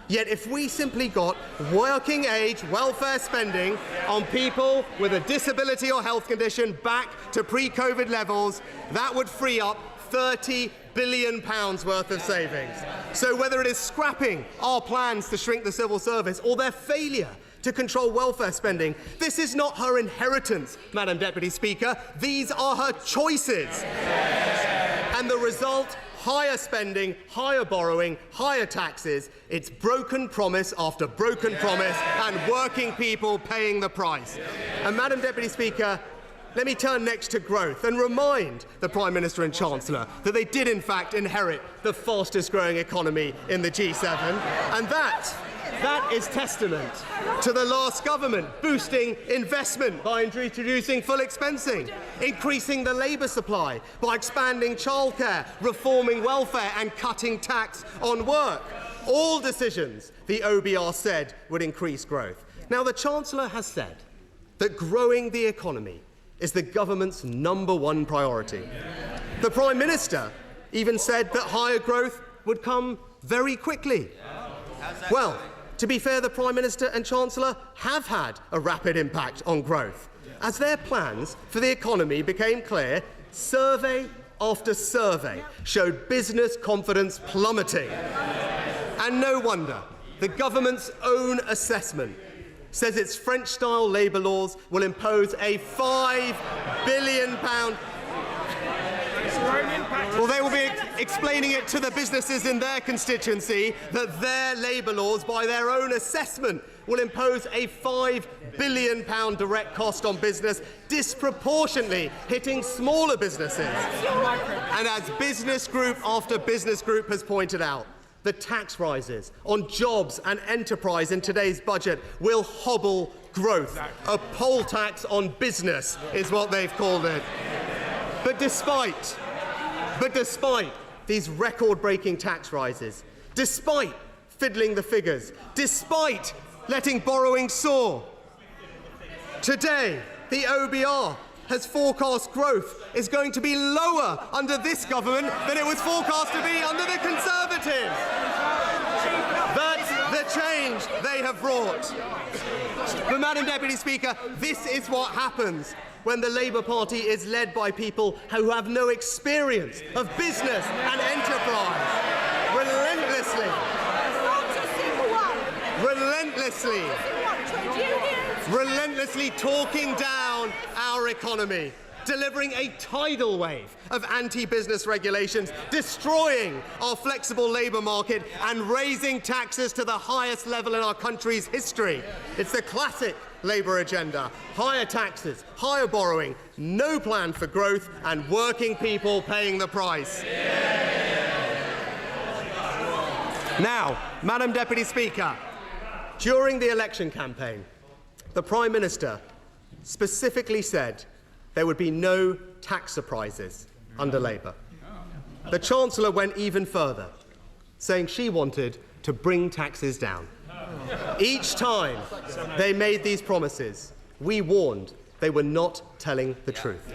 Yet if we simply got working-age welfare spending on people with a disability or health condition back to pre-COVID levels, that would free up £30 billion worth of savings. So whether it is scrapping our plans to shrink the civil service or their failure to control welfare spending, this is not her inheritance, Madam Deputy Speaker. These are her choices. And the result: higher spending, higher borrowing, higher taxes. It's broken promise after broken promise, and working people paying the price. And Madam Deputy Speaker, let me turn next to growth and remind the Prime Minister and Chancellor that they did in fact inherit the fastest growing economy in the G7, and that is testament to the last government boosting investment by introducing full expensing, increasing the labour supply by expanding childcare, reforming welfare and cutting tax on work. All decisions the OBR said would increase growth. Now, the Chancellor has said that growing the economy is the government's #1 priority. The Prime Minister even said that higher growth would come very quickly. Well, to be fair, the Prime Minister and Chancellor have had a rapid impact on growth. As their plans for the economy became clear, survey after survey showed business confidence plummeting. And no wonder. The government's own assessment says its French-style labour laws will impose a £5 billion... Well, they will be explaining it to the businesses in their constituency that their labour laws, by their own assessment, will impose a £5 billion direct cost on business, disproportionately hitting smaller businesses. And as business group after business group has pointed out, the tax rises on jobs and enterprise in today's budget will hobble growth. A poll tax on business is what they've called it. But despite these record-breaking tax rises, despite fiddling the figures, despite letting borrowing soar, today the OBR has forecast growth is going to be lower under this government than it was forecast to be under the Conservatives. That's the change they have brought. But, Madam Deputy Speaker, this is what happens when the Labour Party is led by people who have no experience of business and enterprise. Relentlessly talking down our economy, delivering a tidal wave of anti-business regulations, destroying our flexible labour market and raising taxes to the highest level in our country's history. It's the classic Labour agenda: higher taxes, higher borrowing, no plan for growth, and working people paying the price. Now, Madam Deputy Speaker, during the election campaign, the Prime Minister specifically said there would be no tax surprises under Labour. the Chancellor went even further, saying she wanted to bring taxes down. Each time they made these promises, we warned they were not telling the truth.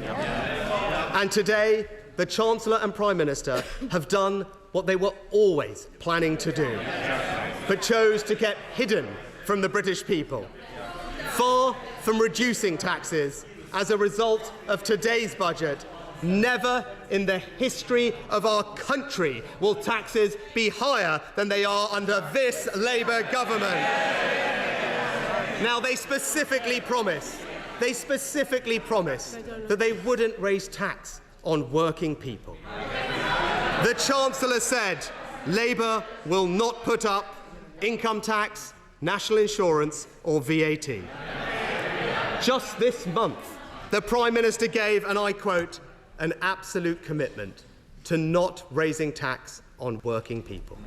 And today, the Chancellor and Prime Minister have done what they were always planning to do, but chose to get hidden from the British people. Far from reducing taxes as a result of today's budget, never in the history of our country will taxes be higher than they are under this Labour government. Now, they specifically promised that they wouldn't raise tax on working people. The Chancellor said Labour will not put up income tax, national insurance or VAT. Just this month, the Prime Minister gave, and I quote, an absolute commitment to not raising tax on working people.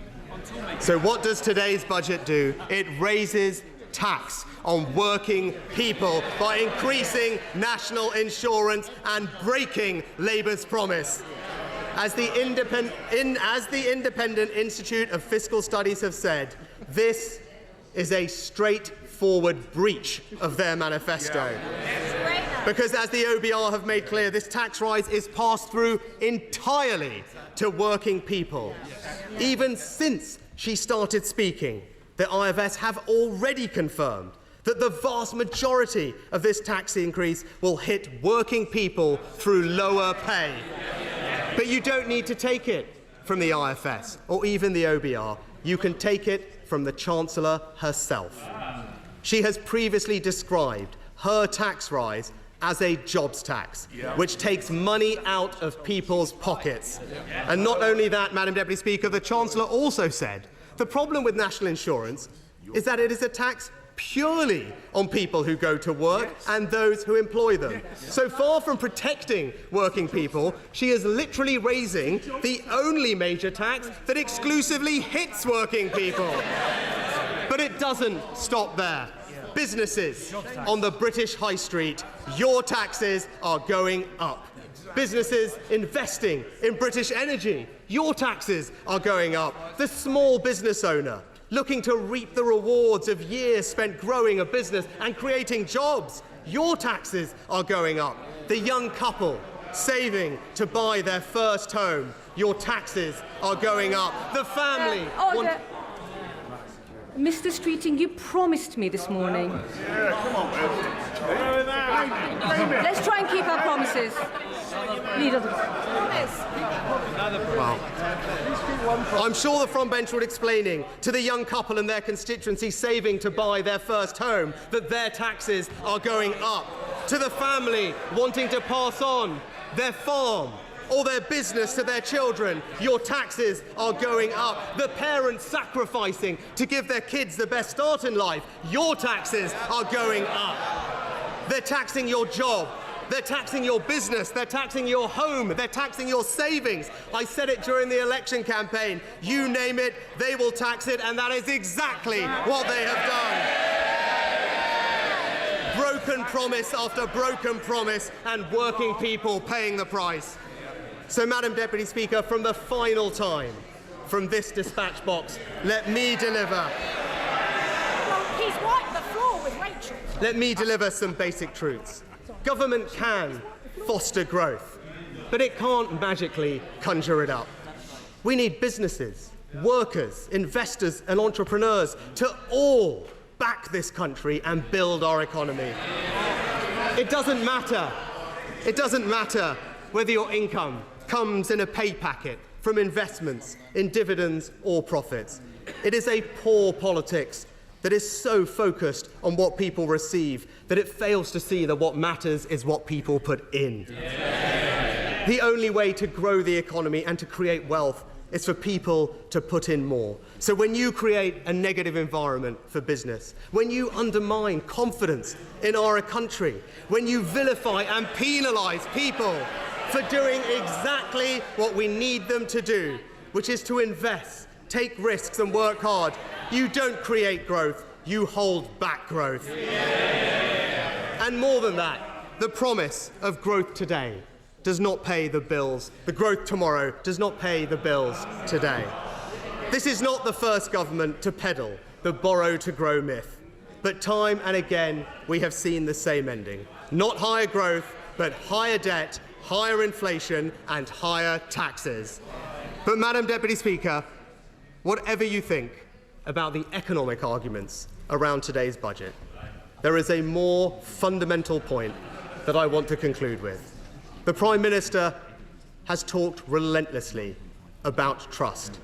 So what does today's budget do? It raises tax on working people by increasing national insurance and breaking Labour's promise. As the Independent Institute of Fiscal Studies have said, this is a straightforward breach of their manifesto. Because as the OBR have made clear, this tax rise is passed through entirely to working people. Even since she started speaking, the IFS have already confirmed that the vast majority of this tax increase will hit working people through lower pay. But you don't need to take it from the IFS or even the OBR. You can take it from the Chancellor herself. She has previously described her tax rise as a jobs tax, which takes money out of people's pockets. And not only that, Madam Deputy Speaker, the Chancellor also said the problem with national insurance is that it is a tax purely on people who go to work and those who employ them. So far from protecting working people, she is literally raising the only major tax that exclusively hits working people. But it doesn't stop there. Businesses on the British high street, your taxes are going up. Businesses investing in British energy, your taxes are going up. The small business owner looking to reap the rewards of years spent growing a business and creating jobs, your taxes are going up. The young couple saving to buy their first home, your taxes are going up. The family... Mr. Streeting, you promised me this morning. Let's try and keep our promises. Well, I'm sure the front bench will explaining to the young couple and their constituency saving to buy their first home that their taxes are going up. To the family wanting to pass on their farm or their business to their children, your taxes are going up. The parents sacrificing to give their kids the best start in life, your taxes are going up. They're taxing your job. They're taxing your business, they're taxing your home, they're taxing your savings. I said it during the election campaign. You name it, they will tax it, and that is exactly what they have done. Broken promise after broken promise, and working people paying the price. So, Madam Deputy Speaker, from the final time, from this dispatch box, let me deliver. Well, he's wiped the floor with Rachel. Let me deliver some basic truths. Government can foster growth, but it can't magically conjure it up. We need businesses, workers, investors and entrepreneurs to all back this country and build our economy. It doesn't matter whether your income comes in a pay packet from investments in dividends or profits. It is a poor politics that is so focused on what people receive that it fails to see that what matters is what people put in. The only way to grow the economy and to create wealth is for people to put in more. So when you create a negative environment for business, when you undermine confidence in our country, when you vilify and penalise people for doing exactly what we need them to do, which is to invest, take risks and work hard, you don't create growth, you hold back growth. And more than that, the promise of growth today does not pay the bills. The growth tomorrow does not pay the bills today. This is not the first government to peddle the borrow to grow myth. But time and again, we have seen the same ending. Not higher growth, but higher debt, higher inflation and higher taxes. But, Madam Deputy Speaker, whatever you think about the economic arguments around today's budget, there is a more fundamental point that I want to conclude with. The Prime Minister has talked relentlessly about trust.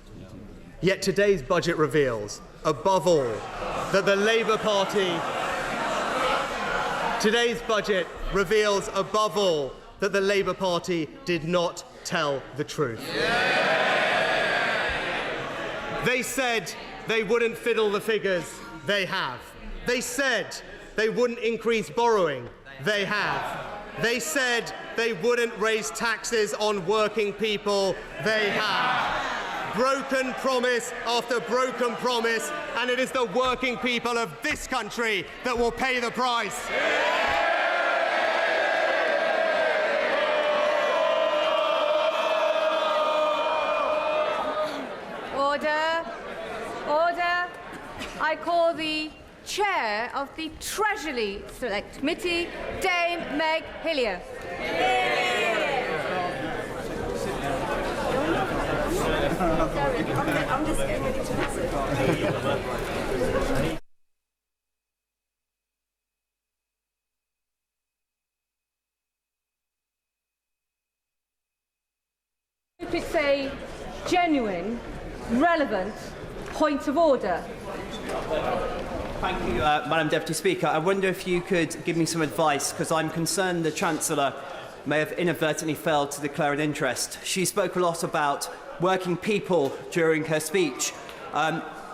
Yet today's budget reveals, above all, that the Labour Party... Today's budget reveals, above all, that the Labour Party did not tell the truth. They said they wouldn't fiddle the figures. They have. They said they wouldn't increase borrowing. They have. They said they wouldn't raise taxes on working people. They have. Broken promise after broken promise, and it is the working people of this country that will pay the price. Order. Order. I call the Chair of the Treasury Select Committee, Dame Meg Hillier. I'm just getting ready to listen. If it's a genuine, relevant point of order. Thank you, Madam Deputy Speaker. I wonder if you could give me some advice, because I'm concerned the Chancellor may have inadvertently failed to declare an interest. She spoke a lot about working people during her speech.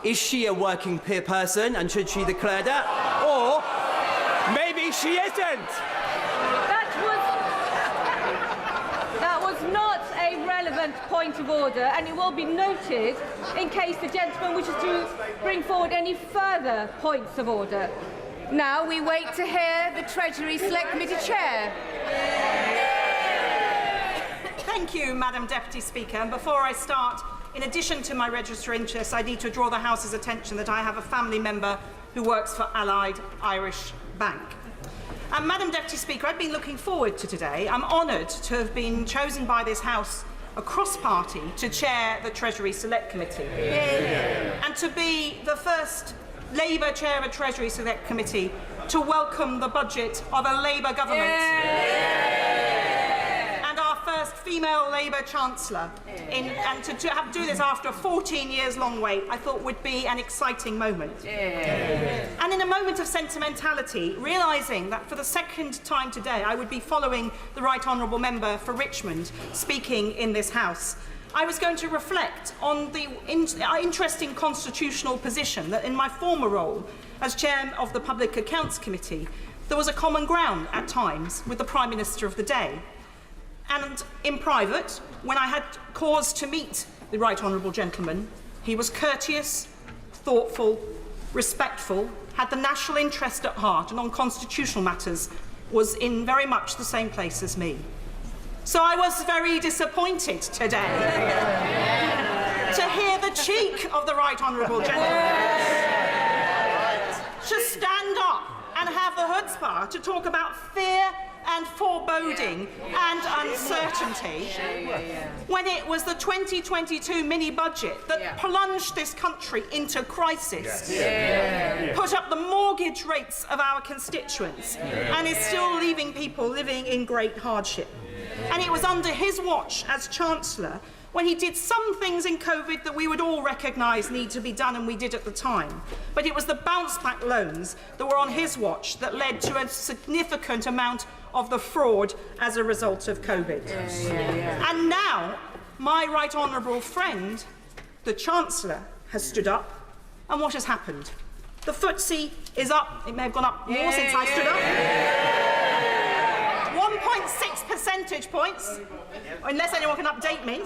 Is she a working person, and should she declare that? Or maybe she isn't. That was not a relevant point of order, and it will be noted in case the gentleman wishes to bring forward any further points of order. Now we wait to hear the Treasury Select Committee Chair. Thank you, Madam Deputy Speaker. And before I start, in addition to my register of interest, I need to draw the House's attention that I have a family member who works for Allied Irish Bank. Madam Deputy Speaker, I've been looking forward to today. I'm honoured to have been chosen by this House across party to chair the Treasury Select Committee. And to be the first Labour chair of a Treasury Select Committee to welcome the budget of a Labour government. And our first female Labour Chancellor. And to do this after a 14 years long wait, I thought would be an exciting moment. And in a moment of sentimentality, realising that for the second time today I would be following the Right Honourable Member for Richmond speaking in this House, I was going to reflect on the interesting constitutional position that in my former role as Chair of the Public Accounts Committee, there was a common ground at times with the Prime Minister of the day. And in private, when I had cause to meet the Right Honourable Gentleman, he was courteous, thoughtful, respectful, had the national interest at heart, and on constitutional matters was in very much the same place as me. So I was very disappointed today to hear the cheek of the Right Honourable Gentleman to stand up and have the chutzpah to talk about fear and foreboding and uncertainty when it was the 2022 mini-budget that plunged this country into crisis, put up the mortgage rates of our constituents and is still leaving people living in great hardship. And it was under his watch as Chancellor when he did some things in COVID that we would all recognise need to be done, and we did at the time. But it was the bounce-back loans that were on his watch that led to a significant amount of the fraud as a result of COVID. And now, my right honourable friend, the Chancellor, has stood up, and what has happened? The FTSE is up. It may have gone up more since I stood up. 1.6 percentage points, unless anyone can update me.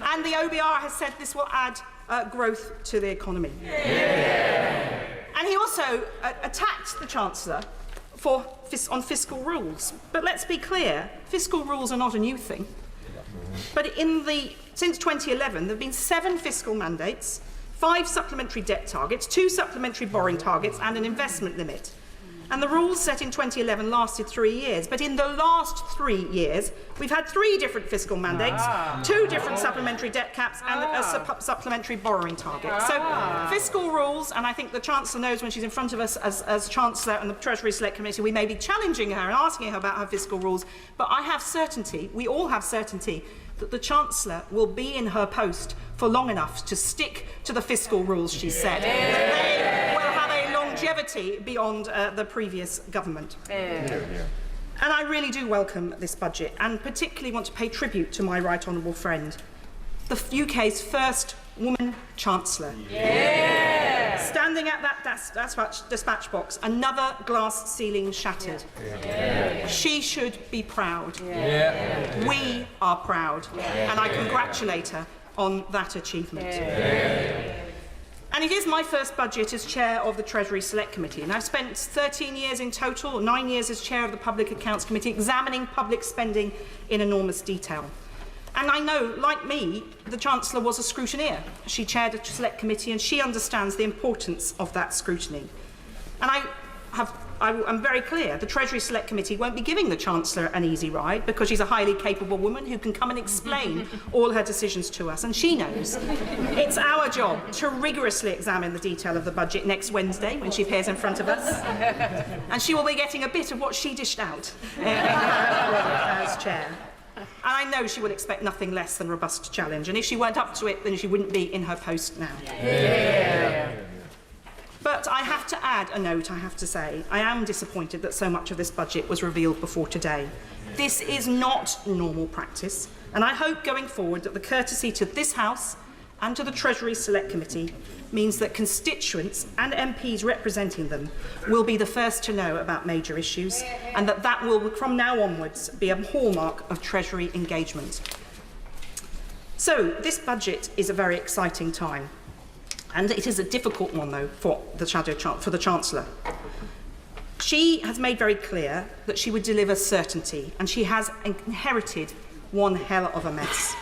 And the OBR has said this will add growth to the economy. And he also attacked the Chancellor on fiscal rules. But let's be clear, fiscal rules are not a new thing. But since 2011, there have been 7 fiscal mandates, 5 supplementary debt targets, 2 supplementary borrowing targets, and an investment limit. And the rules set in 2011 lasted 3 years. But in the last 3 years, we've had 3 different fiscal mandates, 2 different supplementary debt caps, and a supplementary borrowing target. So fiscal rules, and I think the Chancellor knows when she's in front of us as Chancellor and the Treasury Select Committee, we may be challenging her and asking her about her fiscal rules, but I have certainty, we all have certainty, that the Chancellor will be in her post for long enough to stick to the fiscal rules she set. They will have a longevity beyond the previous government. And I really do welcome this budget, and particularly want to pay tribute to my right honourable friend, the UK's first woman Chancellor. Standing at that dispatch box, another glass ceiling shattered. She should be proud. We are proud, and I congratulate her on that achievement. And it is my first budget as chair of the Treasury Select Committee, and I've spent 13 years in total, 9 years as chair of the Public Accounts Committee, examining public spending in enormous detail. And I know, like me, the Chancellor was a scrutineer. She chaired a select committee, and she understands the importance of that scrutiny. And I'm very clear, the Treasury Select Committee won't be giving the Chancellor an easy ride, because she's a highly capable woman who can come and explain all her decisions to us, and she knows. It's our job to rigorously examine the detail of the budget next Wednesday when she appears in front of us, and she will be getting a bit of what she dished out as chair. And I know she would expect nothing less than robust challenge, and if she weren't up to it, then she wouldn't be in her post now. But I have to add a note, I have to say. I am disappointed that so much of this budget was revealed before today. This is not normal practice, and I hope going forward that the courtesy to this House and to the Treasury Select Committee means that constituents and MPs representing them will be the first to know about major issues, and that will, from now onwards, be a hallmark of Treasury engagement. So, this budget is a very exciting time, and it is a difficult one, though, for the Chancellor. She has made very clear that she would deliver certainty, and she has inherited one hell of a mess.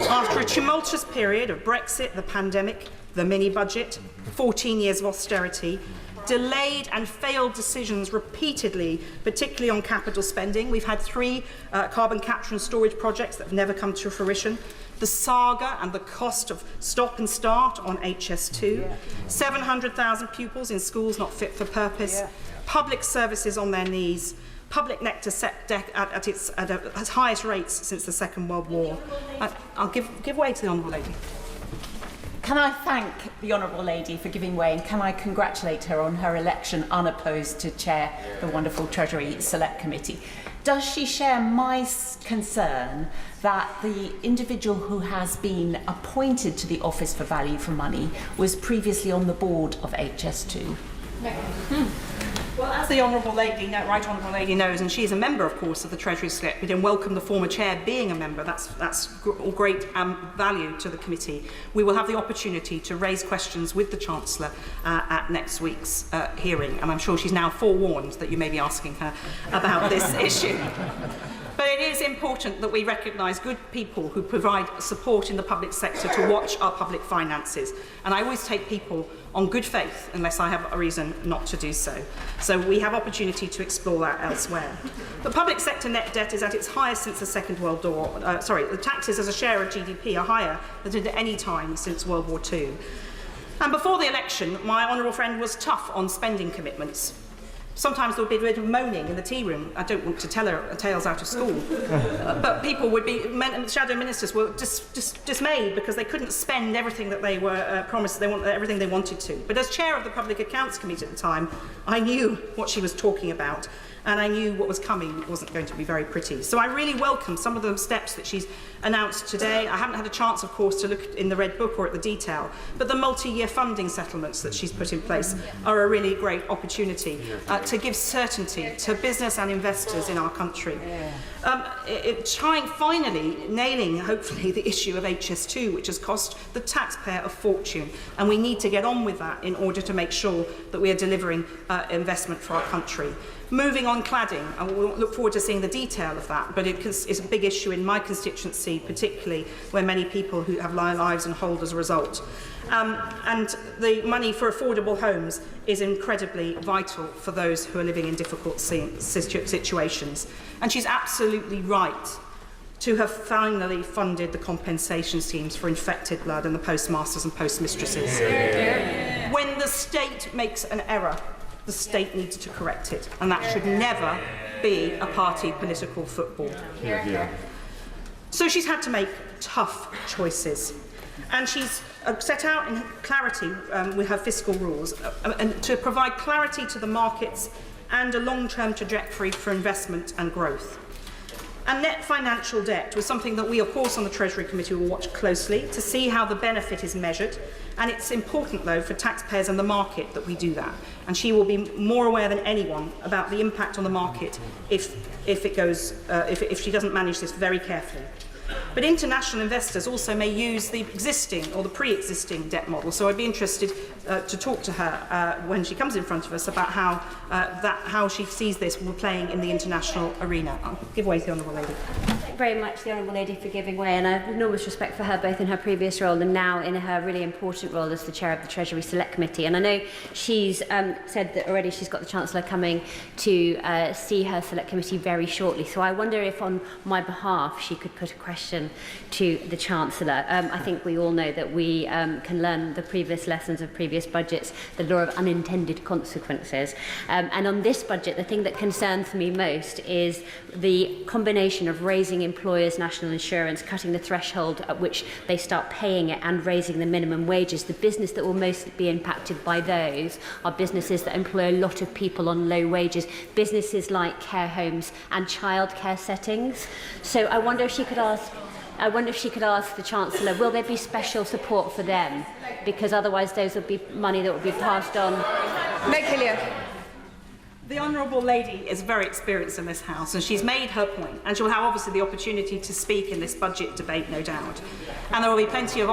After a tumultuous period of Brexit, the pandemic, the mini-budget, 14 years of austerity, delayed and failed decisions repeatedly, particularly on capital spending. We've had 3 carbon capture and storage projects that have never come to fruition. The saga and the cost of stop and start on HS2. 700,000 pupils in schools not fit for purpose. Public services on their knees. Public nectar set at its highest rates since the Second World War. I'll give way to the Honourable Lady. Can I thank the Honourable Lady for giving way, and can I congratulate her on her election unopposed to chair the wonderful Treasury Select Committee? Does she share my concern that the individual who has been appointed to the Office for Value for Money was previously on the board of HS2? Well, as the Honourable Lady, Right Honourable Lady knows, and she is a member, of course, of the Treasury Select Committee, and welcome the former chair being a member. That's great value to the committee. We will have the opportunity to raise questions with the Chancellor at next week's hearing, and I'm sure she's now forewarned that you may be asking her about this issue. But it is important that we recognise good people who provide support in the public sector to watch our public finances. And I always take people on good faith unless I have a reason not to do so. So we have opportunity to explore that elsewhere. The public sector net debt is at its highest since the Second World War. The taxes as a share of GDP are higher than at any time since World War II. And before the election, my honourable friend was tough on spending commitments. Sometimes there would be a bit of moaning in the tea room. I don't want to tell her tales out of school. But people would be, shadow ministers were dismayed because they couldn't spend everything that they were promised, everything they wanted to. But as chair of the Public Accounts Committee at the time, I knew what she was talking about, and I knew what was coming wasn't going to be very pretty. So I really welcome some of the steps that she's announced today. I haven't had a chance, of course, to look in the Red Book or at the detail, but the multi-year funding settlements that she's put in place are a really great opportunity to give certainty to business and investors in our country. Trying finally nailing, hopefully, the issue of HS2, which has cost the taxpayer a fortune, and we need to get on with that in order to make sure that we are delivering investment for our country. Moving on cladding, and we'll look forward to seeing the detail of that, but it's a big issue in my constituency, particularly where many people who have lives and hold as a result. And the money for affordable homes is incredibly vital for those who are living in difficult situations. And she's absolutely right to have finally funded the compensation schemes for infected blood and the postmasters and postmistresses. When the state makes an error, the state needs to correct it, and that should never be a party political football. So she's had to make tough choices, and she's set out in clarity with her fiscal rules and to provide clarity to the markets and a long-term trajectory for investment and growth. And net financial debt was something that we, of course, on the Treasury Committee will watch closely to see how the benefit is measured. And it's important, though, for taxpayers and the market that we do that. And she will be more aware than anyone about the impact on the market if she doesn't manage this very carefully. But international investors also may use the existing or the pre-existing debt model. So I'd be interested to talk to her when she comes in front of us about how she sees this playing in the international arena. I'll give way to the Honourable Lady. Thank you very much, the Honourable Lady, for giving way, and I have enormous respect for her both in her previous role and now in her really important role as the Chair of the Treasury Select Committee. And I know she's said that already she's got the Chancellor coming to see her Select Committee very shortly. So I wonder if on my behalf she could put a question to the Chancellor. I think we all know that we can learn the previous lessons of previous budgets, the law of unintended consequences. And on this budget, the thing that concerns me most is the combination of raising employers' national insurance, cutting the threshold at which they start paying it, and raising the minimum wages. The business that will most be impacted by those are businesses that employ a lot of people on low wages, businesses like care homes and childcare settings. So I wonder if she could ask the Chancellor, will there be special support for them? Because otherwise those will be money that will be passed on. Meg Hillier. The Honourable Lady is very experienced in this House, and she's made her point, and she'll have obviously the opportunity to speak in this budget debate, no doubt. And there will be plenty of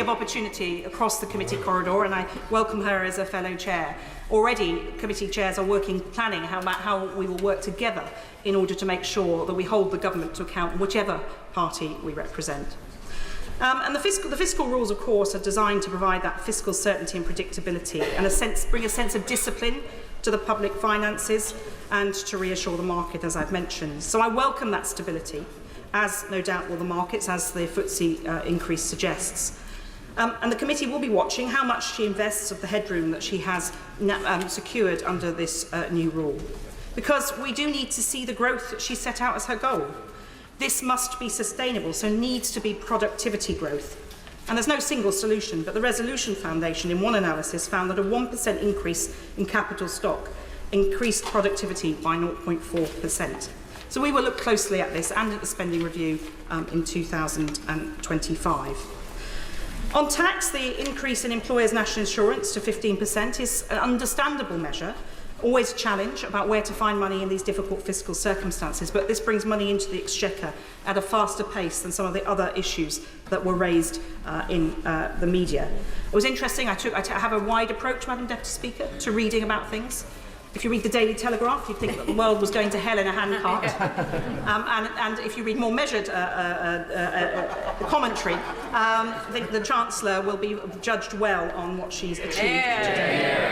opportunity across the committee corridor, and I welcome her as a fellow chair. Already, committee chairs are planning how we will work together in order to make sure that we hold the government to account, whichever party we represent. And the fiscal rules, of course, are designed to provide that fiscal certainty and predictability, and bring a sense of discipline to the public finances and to reassure the market, as I've mentioned. So I welcome that stability, as no doubt will the markets, as the FTSE increase suggests. And the committee will be watching how much she invests of the headroom that she has secured under this new rule. Because we do need to see the growth that she set out as her goal. This must be sustainable, so needs to be productivity growth. And there's no single solution, but the Resolution Foundation, in one analysis, found that a 1% increase in capital stock increased productivity by 0.4%. So we will look closely at this and at the spending review in 2025. On tax, the increase in employers' national insurance to 15% is an understandable measure. Always a challenge about where to find money in these difficult fiscal circumstances, but this brings money into the Exchequer at a faster pace than some of the other issues that were raised in the media. It was interesting, I have a wide approach, Madam Deputy Speaker, to reading about things. If you read the Daily Telegraph, you'd think that the world was going to hell in a handcart. And if you read more measured commentary, I think the Chancellor will be judged well on what she's achieved today.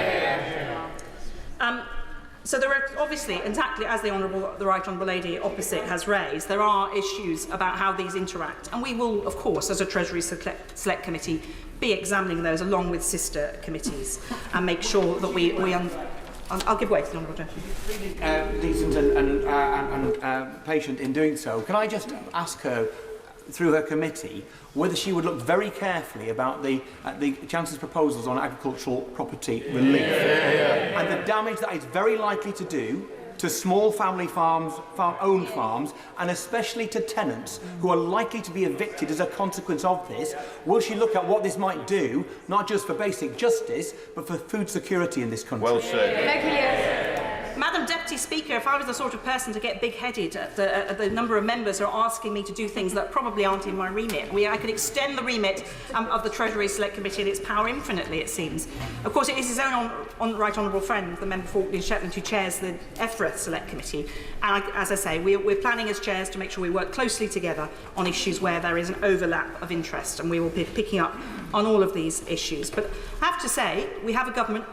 So there are obviously, exactly as the Right Honourable Lady opposite has raised, there are issues about how these interact. And we will, of course, as a Treasury Select Committee, be examining those along with sister committees and make sure that I'll give way to the Honourable Gentleman. Decent and patient in doing so. Can I just ask her, through her committee, whether she would look very carefully about the Chancellor's proposals on agricultural property relief and the damage that it's very likely to do to small family farms, farm-owned farms, and especially to tenants who are likely to be evicted as a consequence of this? Will she look at what this might do, not just for basic justice, but for food security in this country? Well said. Madam Deputy Speaker, if I was the sort of person to get big-headed at the number of members who are asking me to do things that probably aren't in my remit, I could extend the remit of the Treasury Select Committee and its power infinitely, it seems. Of course, it is his own right honourable friend, the member for Shetland, who chairs the EFRA Select Committee. And as I say, we're planning as chairs to make sure we work closely together on issues where there is an overlap of interest, and we will be picking up on all of these issues. But I have to say, we have a government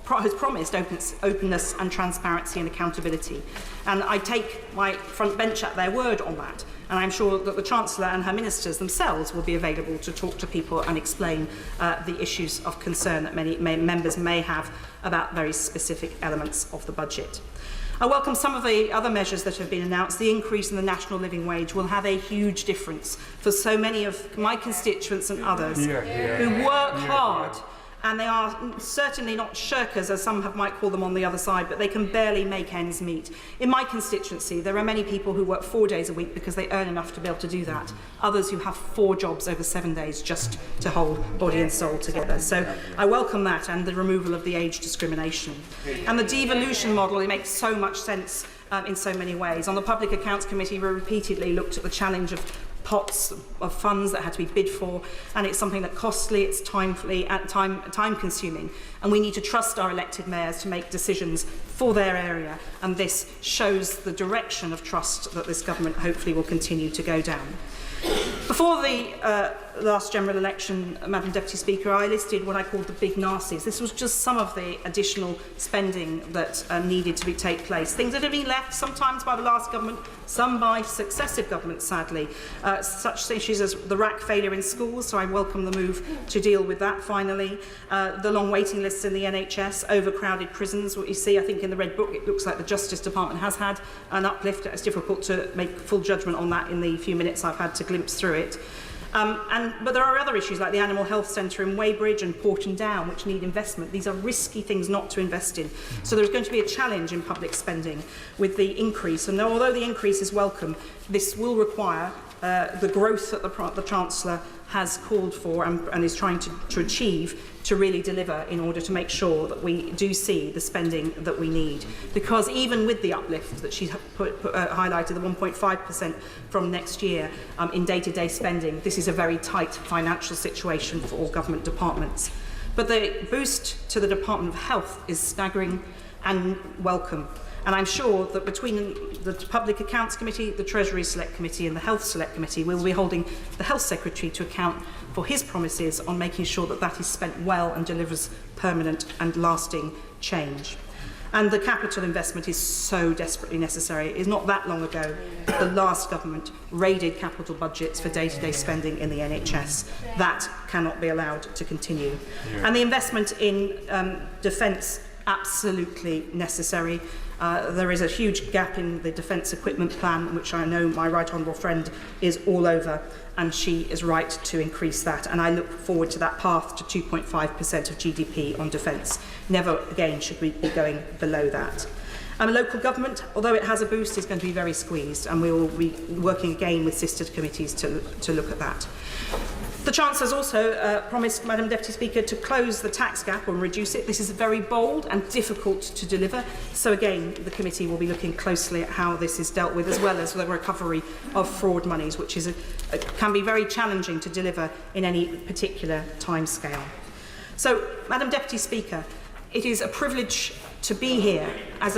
has promised openness and transparency and accountability. And I take my front bench at their word on that. And I'm sure that the Chancellor and her ministers themselves will be available to talk to people and explain the issues of concern that many members may have about very specific elements of the budget. I welcome some of the other measures that have been announced. The increase in the national living wage will have a huge difference for so many of my constituents and others who work hard. And they are certainly not shirkers, as some might call them on the other side, but they can barely make ends meet. In my constituency, there are many people who work 4 days a week because they earn enough to be able to do that. Others who have 4 jobs over 7 days just to hold body and soul together. So I welcome that and the removal of the age discrimination. And the devolution model, it makes so much sense in so many ways. On the Public Accounts Committee, we repeatedly looked at the challenge of pots of funds that had to be bid for, and it's something that's costly, it's time consuming, and we need to trust our elected mayors to make decisions for their area, and this shows the direction of trust that this government hopefully will continue to go down. Before the last general election, Madam Deputy Speaker, I listed what I called the big nasties. This was just some of the additional spending that needed to take place. Things that have been left sometimes by the last government, some by successive governments, sadly. Such issues as the RAC failure in schools, so I welcome the move to deal with that finally. The long waiting lists in the NHS, overcrowded prisons. What you see, I think, in the Red Book, it looks like the Justice Department has had an uplift. It's difficult to make full judgment on that in the few minutes I've had to glimpse through it. But there are other issues like the Animal Health Centre in Weybridge and Porton Down which need investment. These are risky things not to invest in. So there's going to be a challenge in public spending with the increase. And although the increase is welcome, this will require the growth that the Chancellor has called for and is trying to achieve to really deliver in order to make sure that we do see the spending that we need. Because even with the uplift that she's highlighted, the 1.5% from next year in day-to-day spending, this is a very tight financial situation for all government departments. But the boost to the Department of Health is staggering and welcome. And I'm sure that between the Public Accounts Committee, the Treasury Select Committee and the Health Select Committee, we will be holding the Health Secretary to account for his promises on making sure that that is spent well and delivers permanent and lasting change. And the capital investment is so desperately necessary. It is not that long ago the last government raided capital budgets for day-to-day spending in the NHS. That cannot be allowed to continue. And the investment in defence, absolutely necessary. There is a huge gap in the defence equipment plan, which I know my right honourable friend is all over, and she is right to increase that. And I look forward to that path to 2.5% of GDP on defence. Never again should we be going below that. Local government, although it has a boost, is going to be very squeezed, and we will be working again with sister committees to look at that. The Chancellor has also promised, Madam Deputy Speaker, to close the tax gap or reduce it. This is very bold and difficult to deliver. So again, the committee will be looking closely at how this is dealt with, as well as the recovery of fraud monies, which can be very challenging to deliver in any particular timescale. So, Madam Deputy Speaker, it is a privilege to be here as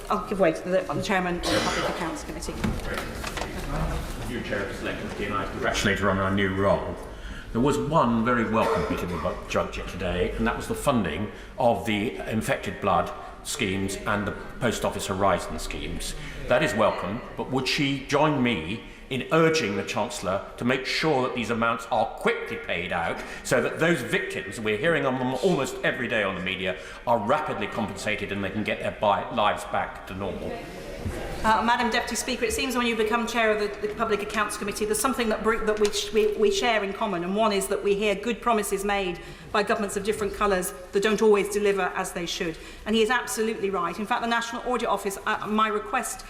I'll give way to the Chairman of the Public Accounts Committee. New Chair of the Select Committee, and I congratulate her on her new role. There was one very welcome bit in the budget today, and that was the funding of the infected blood schemes and the Post Office Horizon schemes. That is welcome, but would she join me in urging the Chancellor to make sure that these amounts are quickly paid out so that those victims, we're hearing on them almost every day on the media, are rapidly compensated and they can get their lives back to normal? Madam Deputy Speaker, it seems when you become Chair of the Public Accounts Committee, there's something that we share in common, and one is that we hear good promises made by governments of different colours that don't always deliver as they should. And he is absolutely right. In fact, the National Audit Office, my request,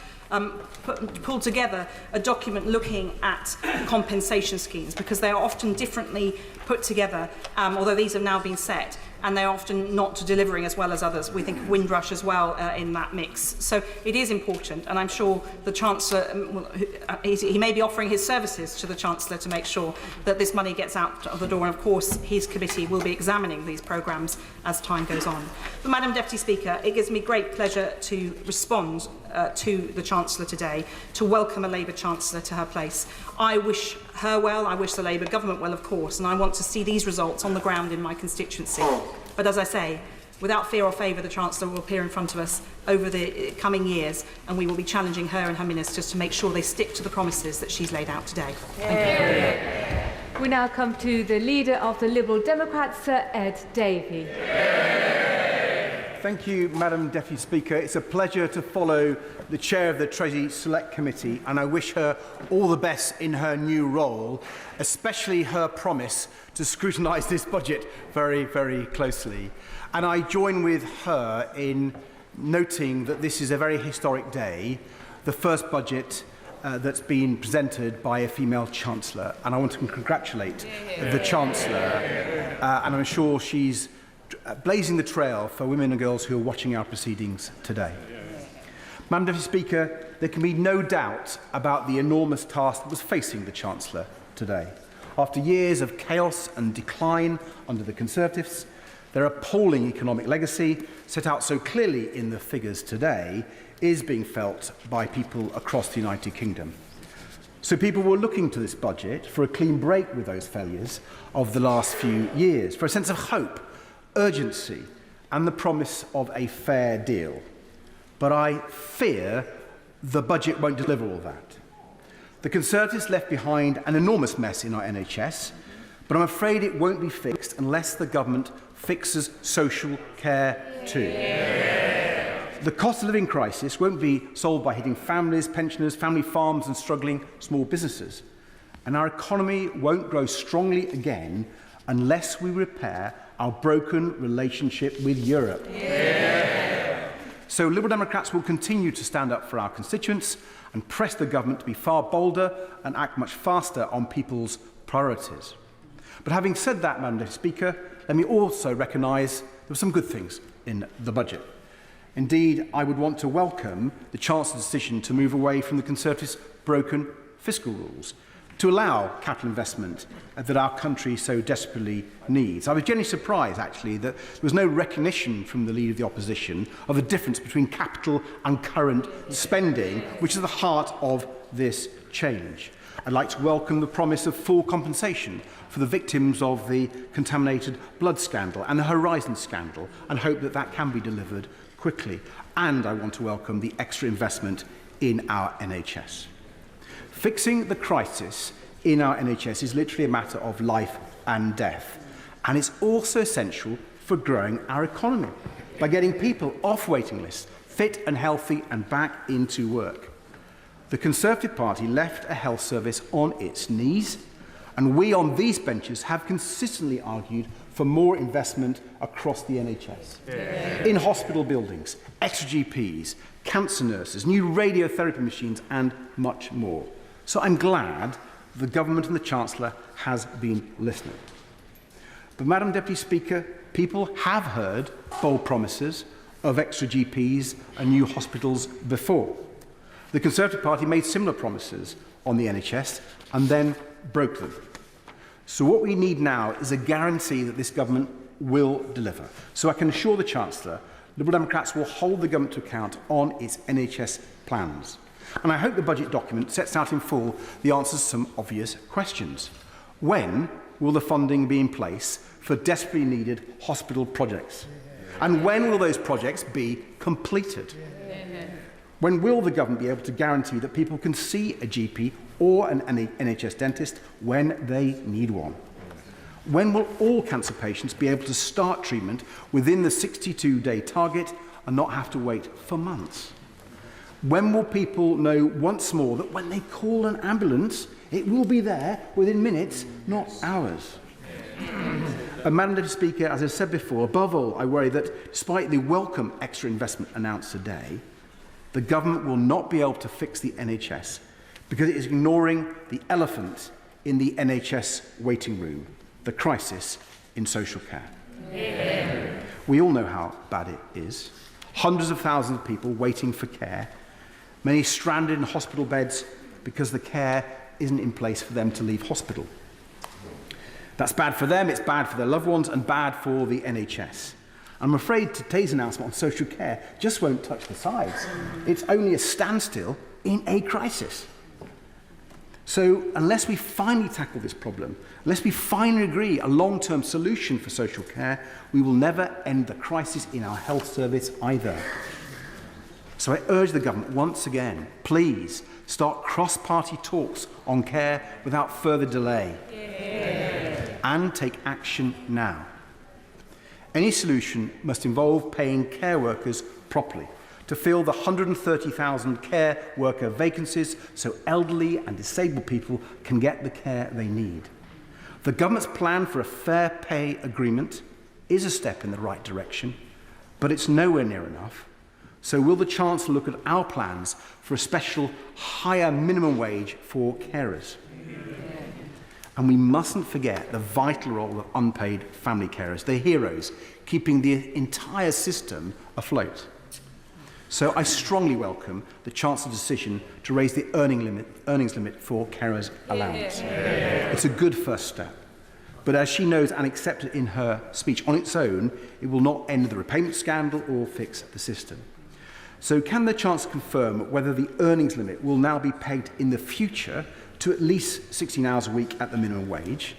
pulled together a document looking at compensation schemes, because they are often differently put together, although these have now been set. and they're often not delivering as well as others. We think of Windrush as well in that mix. So it is important, and I'm sure the Chancellor, he may be offering his services to the Chancellor to make sure that this money gets out of the door, and of course his committee will be examining these programmes as time goes on. But Madam Deputy Speaker, it gives me great pleasure to respond to the Chancellor today, to welcome a Labour Chancellor to her place. I wish her well, I wish the Labour government well, of course, and I want to see these results on the ground in my constituency. But as I say, without fear or favour, the Chancellor will appear in front of us over the coming years, and we will be challenging her and her ministers to make sure they stick to the promises that she's laid out today. Thank you. We now come to the leader of the Liberal Democrats, Sir Ed Davey. Thank you, Madam Deputy Speaker. It's a pleasure to follow the Chair of the Treasury Select Committee, and I wish her all the best in her new role, especially her promise to scrutinise this budget very, very closely. And I join with her in noting that this is a very historic day, the first budget that's been presented by a female Chancellor, and I want to congratulate the Chancellor, and I'm sure she's blazing the trail for women and girls who are watching our proceedings today. Madam Deputy Speaker, there can be no doubt about the enormous task that was facing the Chancellor today. After years of chaos and decline under the Conservatives, their appalling economic legacy, set out so clearly in the figures today, is being felt by people across the United Kingdom. So people were looking to this budget for a clean break with those failures of the last few years, for a sense of hope, urgency, and the promise of a fair deal. But I fear the budget won't deliver all that. The Conservatives left behind an enormous mess in our NHS, but I'm afraid it won't be fixed unless the government fixes social care too. The cost of living crisis won't be solved by hitting families, pensioners, family farms and struggling small businesses. And our economy won't grow strongly again unless we repair our broken relationship with Europe. So Liberal Democrats will continue to stand up for our constituents and press the government to be far bolder and act much faster on people's priorities. But having said that, Madam Deputy Speaker, let me also recognise there were some good things in the budget. Indeed, I would want to welcome the Chancellor's decision to move away from the Conservatives' broken fiscal rules, to allow capital investment that our country so desperately needs. I was genuinely surprised, actually, that there was no recognition from the Leader of the Opposition of the difference between capital and current spending, which is the heart of this change. I'd like to welcome the promise of full compensation for the victims of the contaminated blood scandal and the Horizon scandal, and hope that that can be delivered quickly. And I want to welcome the extra investment in our NHS. Fixing the crisis in our NHS is literally a matter of life and death, and it's also essential for growing our economy by getting people off waiting lists, fit and healthy and back into work. The Conservative Party left a health service on its knees, and we on these benches have consistently argued for more investment across the NHS. In hospital buildings, extra GPs, cancer nurses, new radiotherapy machines and much more. So I'm glad the government and the Chancellor has been listening. But Madam Deputy Speaker, people have heard bold promises of extra GPs and new hospitals before. The Conservative Party made similar promises on the NHS and then broke them. So what we need now is a guarantee that this government will deliver. So I can assure the Chancellor, Liberal Democrats will hold the government to account on its NHS plans. And I hope the budget document sets out in full the answers to some obvious questions. When will the funding be in place for desperately needed hospital projects? And when will those projects be completed? When will the government be able to guarantee that people can see a GP or an NHS dentist when they need one? When will all cancer patients be able to start treatment within the 62-day target and not have to wait for months? When will people know once more that when they call an ambulance, it will be there within minutes, not hours? And Madam Deputy Speaker, as I said before, above all, I worry that despite the welcome extra investment announced today, the government will not be able to fix the NHS because it is ignoring the elephant in the NHS waiting room, the crisis in social care. We all know how bad it is. Hundreds of thousands of people waiting for care, many stranded in hospital beds because the care isn't in place for them to leave hospital. That's bad for them, it's bad for their loved ones, and bad for the NHS. I'm afraid today's announcement on social care just won't touch the sides. It's only a standstill in a crisis. So unless we finally tackle this problem, unless we finally agree a long-term solution for social care, we will never end the crisis in our health service either. So I urge the government once again, please start cross-party talks on care without further delay. And take action now. Any solution must involve paying care workers properly to fill the 130,000 care worker vacancies so elderly and disabled people can get the care they need. The government's plan for a fair pay agreement is a step in the right direction, but it's nowhere near enough. So will the Chancellor look at our plans for a special higher minimum wage for carers? And we mustn't forget the vital role of unpaid family carers. They're heroes, keeping the entire system afloat. So I strongly welcome the Chancellor's decision to raise the earnings limit for carers' allowance. It's a good first step. But as she knows and accepted in her speech, on its own, it will not end the repayment scandal or fix the system. So can the Chancellor confirm whether the earnings limit will now be pegged in the future to at least 16 hours a week at the minimum wage?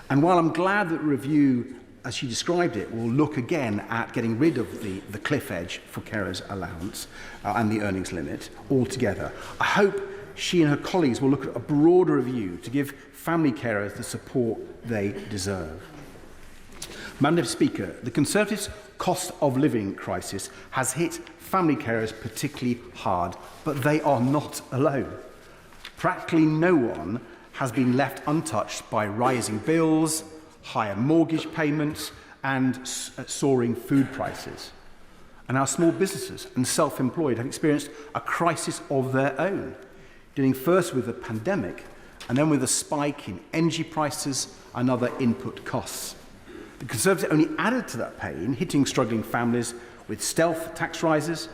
And while I'm glad that the review, as she described it, will look again at getting rid of the cliff edge for carers' allowance and the earnings limit altogether, I hope she and her colleagues will look at a broader review to give family carers the support they deserve. Madam Deputy Speaker, the Conservatives' cost of living crisis has hit family carers particularly hard, but they are not alone. Practically no one has been left untouched by rising bills, higher mortgage payments and soaring food prices. And our small businesses and self-employed have experienced a crisis of their own, dealing first with the pandemic and then with a spike in energy prices and other input costs. The Conservatives only added to that pain, hitting struggling families with stealth tax rises,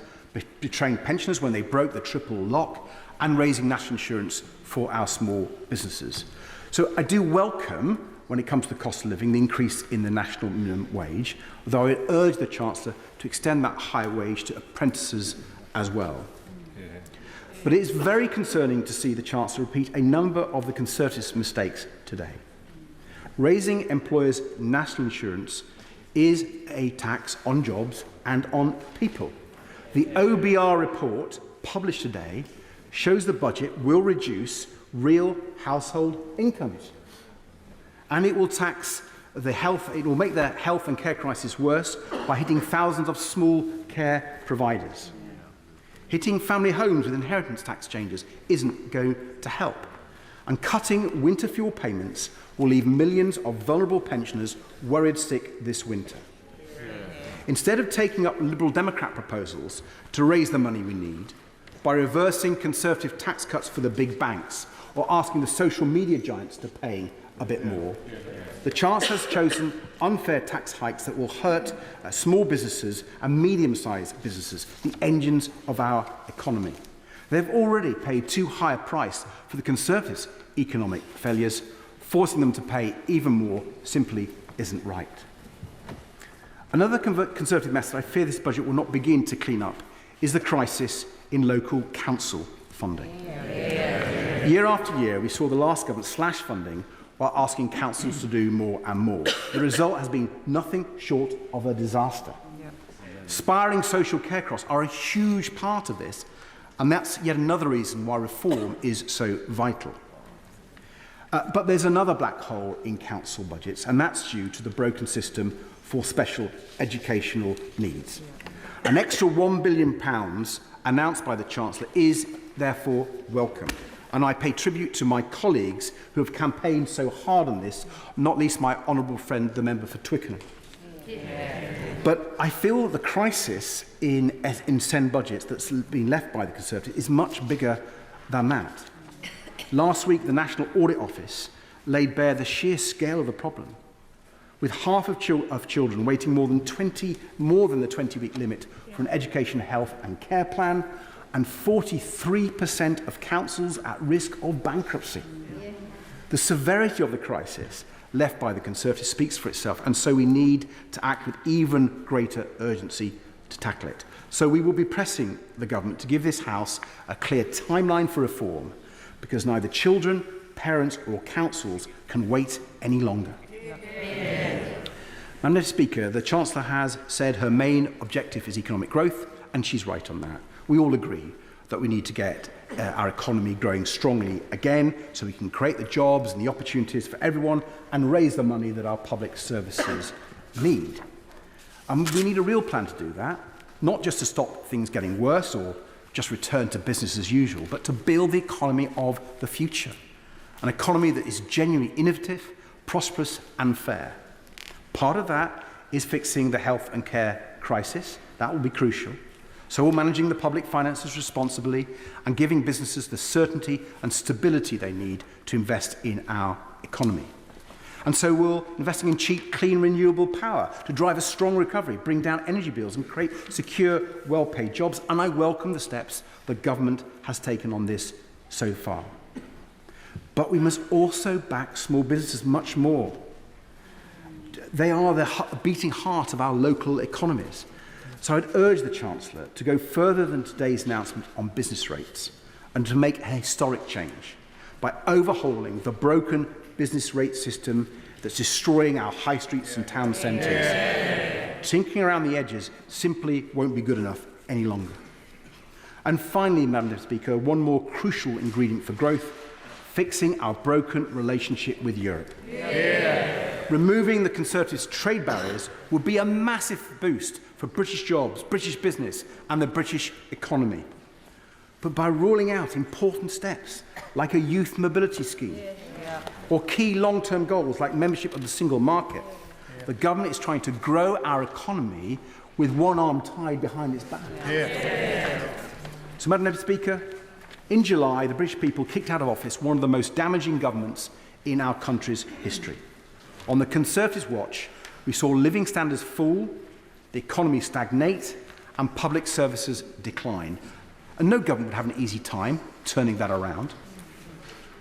betraying pensioners when they broke the triple lock, and raising national insurance for our small businesses. So I do welcome, when it comes to the cost of living, the increase in the national minimum wage, although I urge the Chancellor to extend that higher wage to apprentices as well. But it is very concerning to see the Chancellor repeat a number of the Conservatives' mistakes today. Raising employers' national insurance is a tax on jobs and on people. The OBR report published today shows the budget will reduce real household incomes. And it will tax it will make the health and care crisis worse by hitting thousands of small care providers. Hitting family homes with inheritance tax changes isn't going to help. And cutting winter fuel payments will leave millions of vulnerable pensioners worried sick this winter. Instead of taking up Liberal Democrat proposals to raise the money we need, by reversing Conservative tax cuts for the big banks or asking the social media giants to pay a bit more, the Chancellor has chosen unfair tax hikes that will hurt small businesses and medium-sized businesses, the engines of our economy. They've already paid too high a price for the Conservatives' economic failures. Forcing them to pay even more simply isn't right. Another Conservative mess that I fear this budget will not begin to clean up is the crisis in local council funding. Year after year, we saw the last government slash funding while asking councils to do more and more. The result has been nothing short of a disaster. Spiralling social care costs are a huge part of this, and that's yet another reason why reform is so vital. But there's another black hole in council budgets, and that's due to the broken system for special educational needs. An extra £1 billion announced by the Chancellor is therefore welcome. And I pay tribute to my colleagues who have campaigned so hard on this, not least my honourable friend, the member for Twickenham. But I feel the crisis in SEND budgets that's been left by the Conservatives is much bigger than that. Last week, the National Audit Office laid bare the sheer scale of the problem. with half of children waiting more than the 20-week limit for an education, health and care plan, and 43% of councils at risk of bankruptcy. The severity of the crisis left by the Conservatives speaks for itself, and so we need to act with even greater urgency to tackle it. So we will be pressing the government to give this House a clear timeline for reform, because neither children, parents or councils can wait any longer. Madam Speaker, the Chancellor has said her main objective is economic growth, and she's right on that. We all agree that we need to get our economy growing strongly again so we can create the jobs and the opportunities for everyone and raise the money that our public services need. And we need a real plan to do that, not just to stop things getting worse or just return to business as usual, but to build the economy of the future. An economy that is genuinely innovative, prosperous and fair. Part of that is fixing the health and care crisis. That will be crucial. So we're managing the public finances responsibly and giving businesses the certainty and stability they need to invest in our economy. And so we're investing in cheap, clean, renewable power to drive a strong recovery, bring down energy bills and create secure, well-paid jobs. And I welcome the steps the government has taken on this so far. But we must also back small businesses much more. They are the beating heart of our local economies. So I'd urge the Chancellor to go further than today's announcement on business rates and to make a historic change by overhauling the broken business rate system that's destroying our high streets and town centres. Tinkering around the edges simply won't be good enough any longer. And finally, Madam Speaker, one more crucial ingredient for growth: fixing our broken relationship with Europe. Removing the Conservatives' trade barriers would be a massive boost for British jobs, British business and the British economy. But by ruling out important steps like a youth mobility scheme or key long-term goals like membership of the single market, the government is trying to grow our economy with one arm tied behind its back. So, Madam Speaker, in July, the British people kicked out of office one of the most damaging governments in our country's history. On the Conservatives' watch, we saw living standards fall, the economy stagnate, and public services decline. And no government would have an easy time turning that around.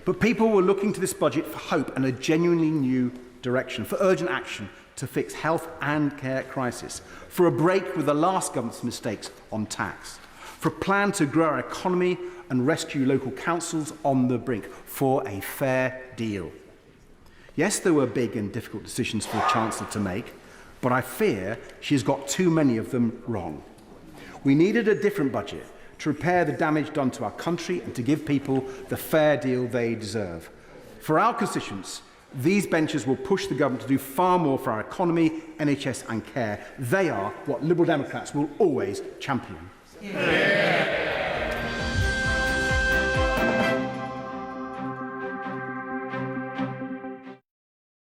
But people were looking to this budget for hope and a genuinely new direction, for urgent action to fix health and care crisis, for a break with the last government's mistakes on tax, for a plan to grow our economy and rescue local councils on the brink, for a fair deal. Yes, there were big and difficult decisions for the Chancellor to make, but I fear she's got too many of them wrong. We needed a different budget to repair the damage done to our country and to give people the fair deal they deserve. For our constituents, these benches will push the government to do far more for our economy, NHS and care. They are what Liberal Democrats will always champion.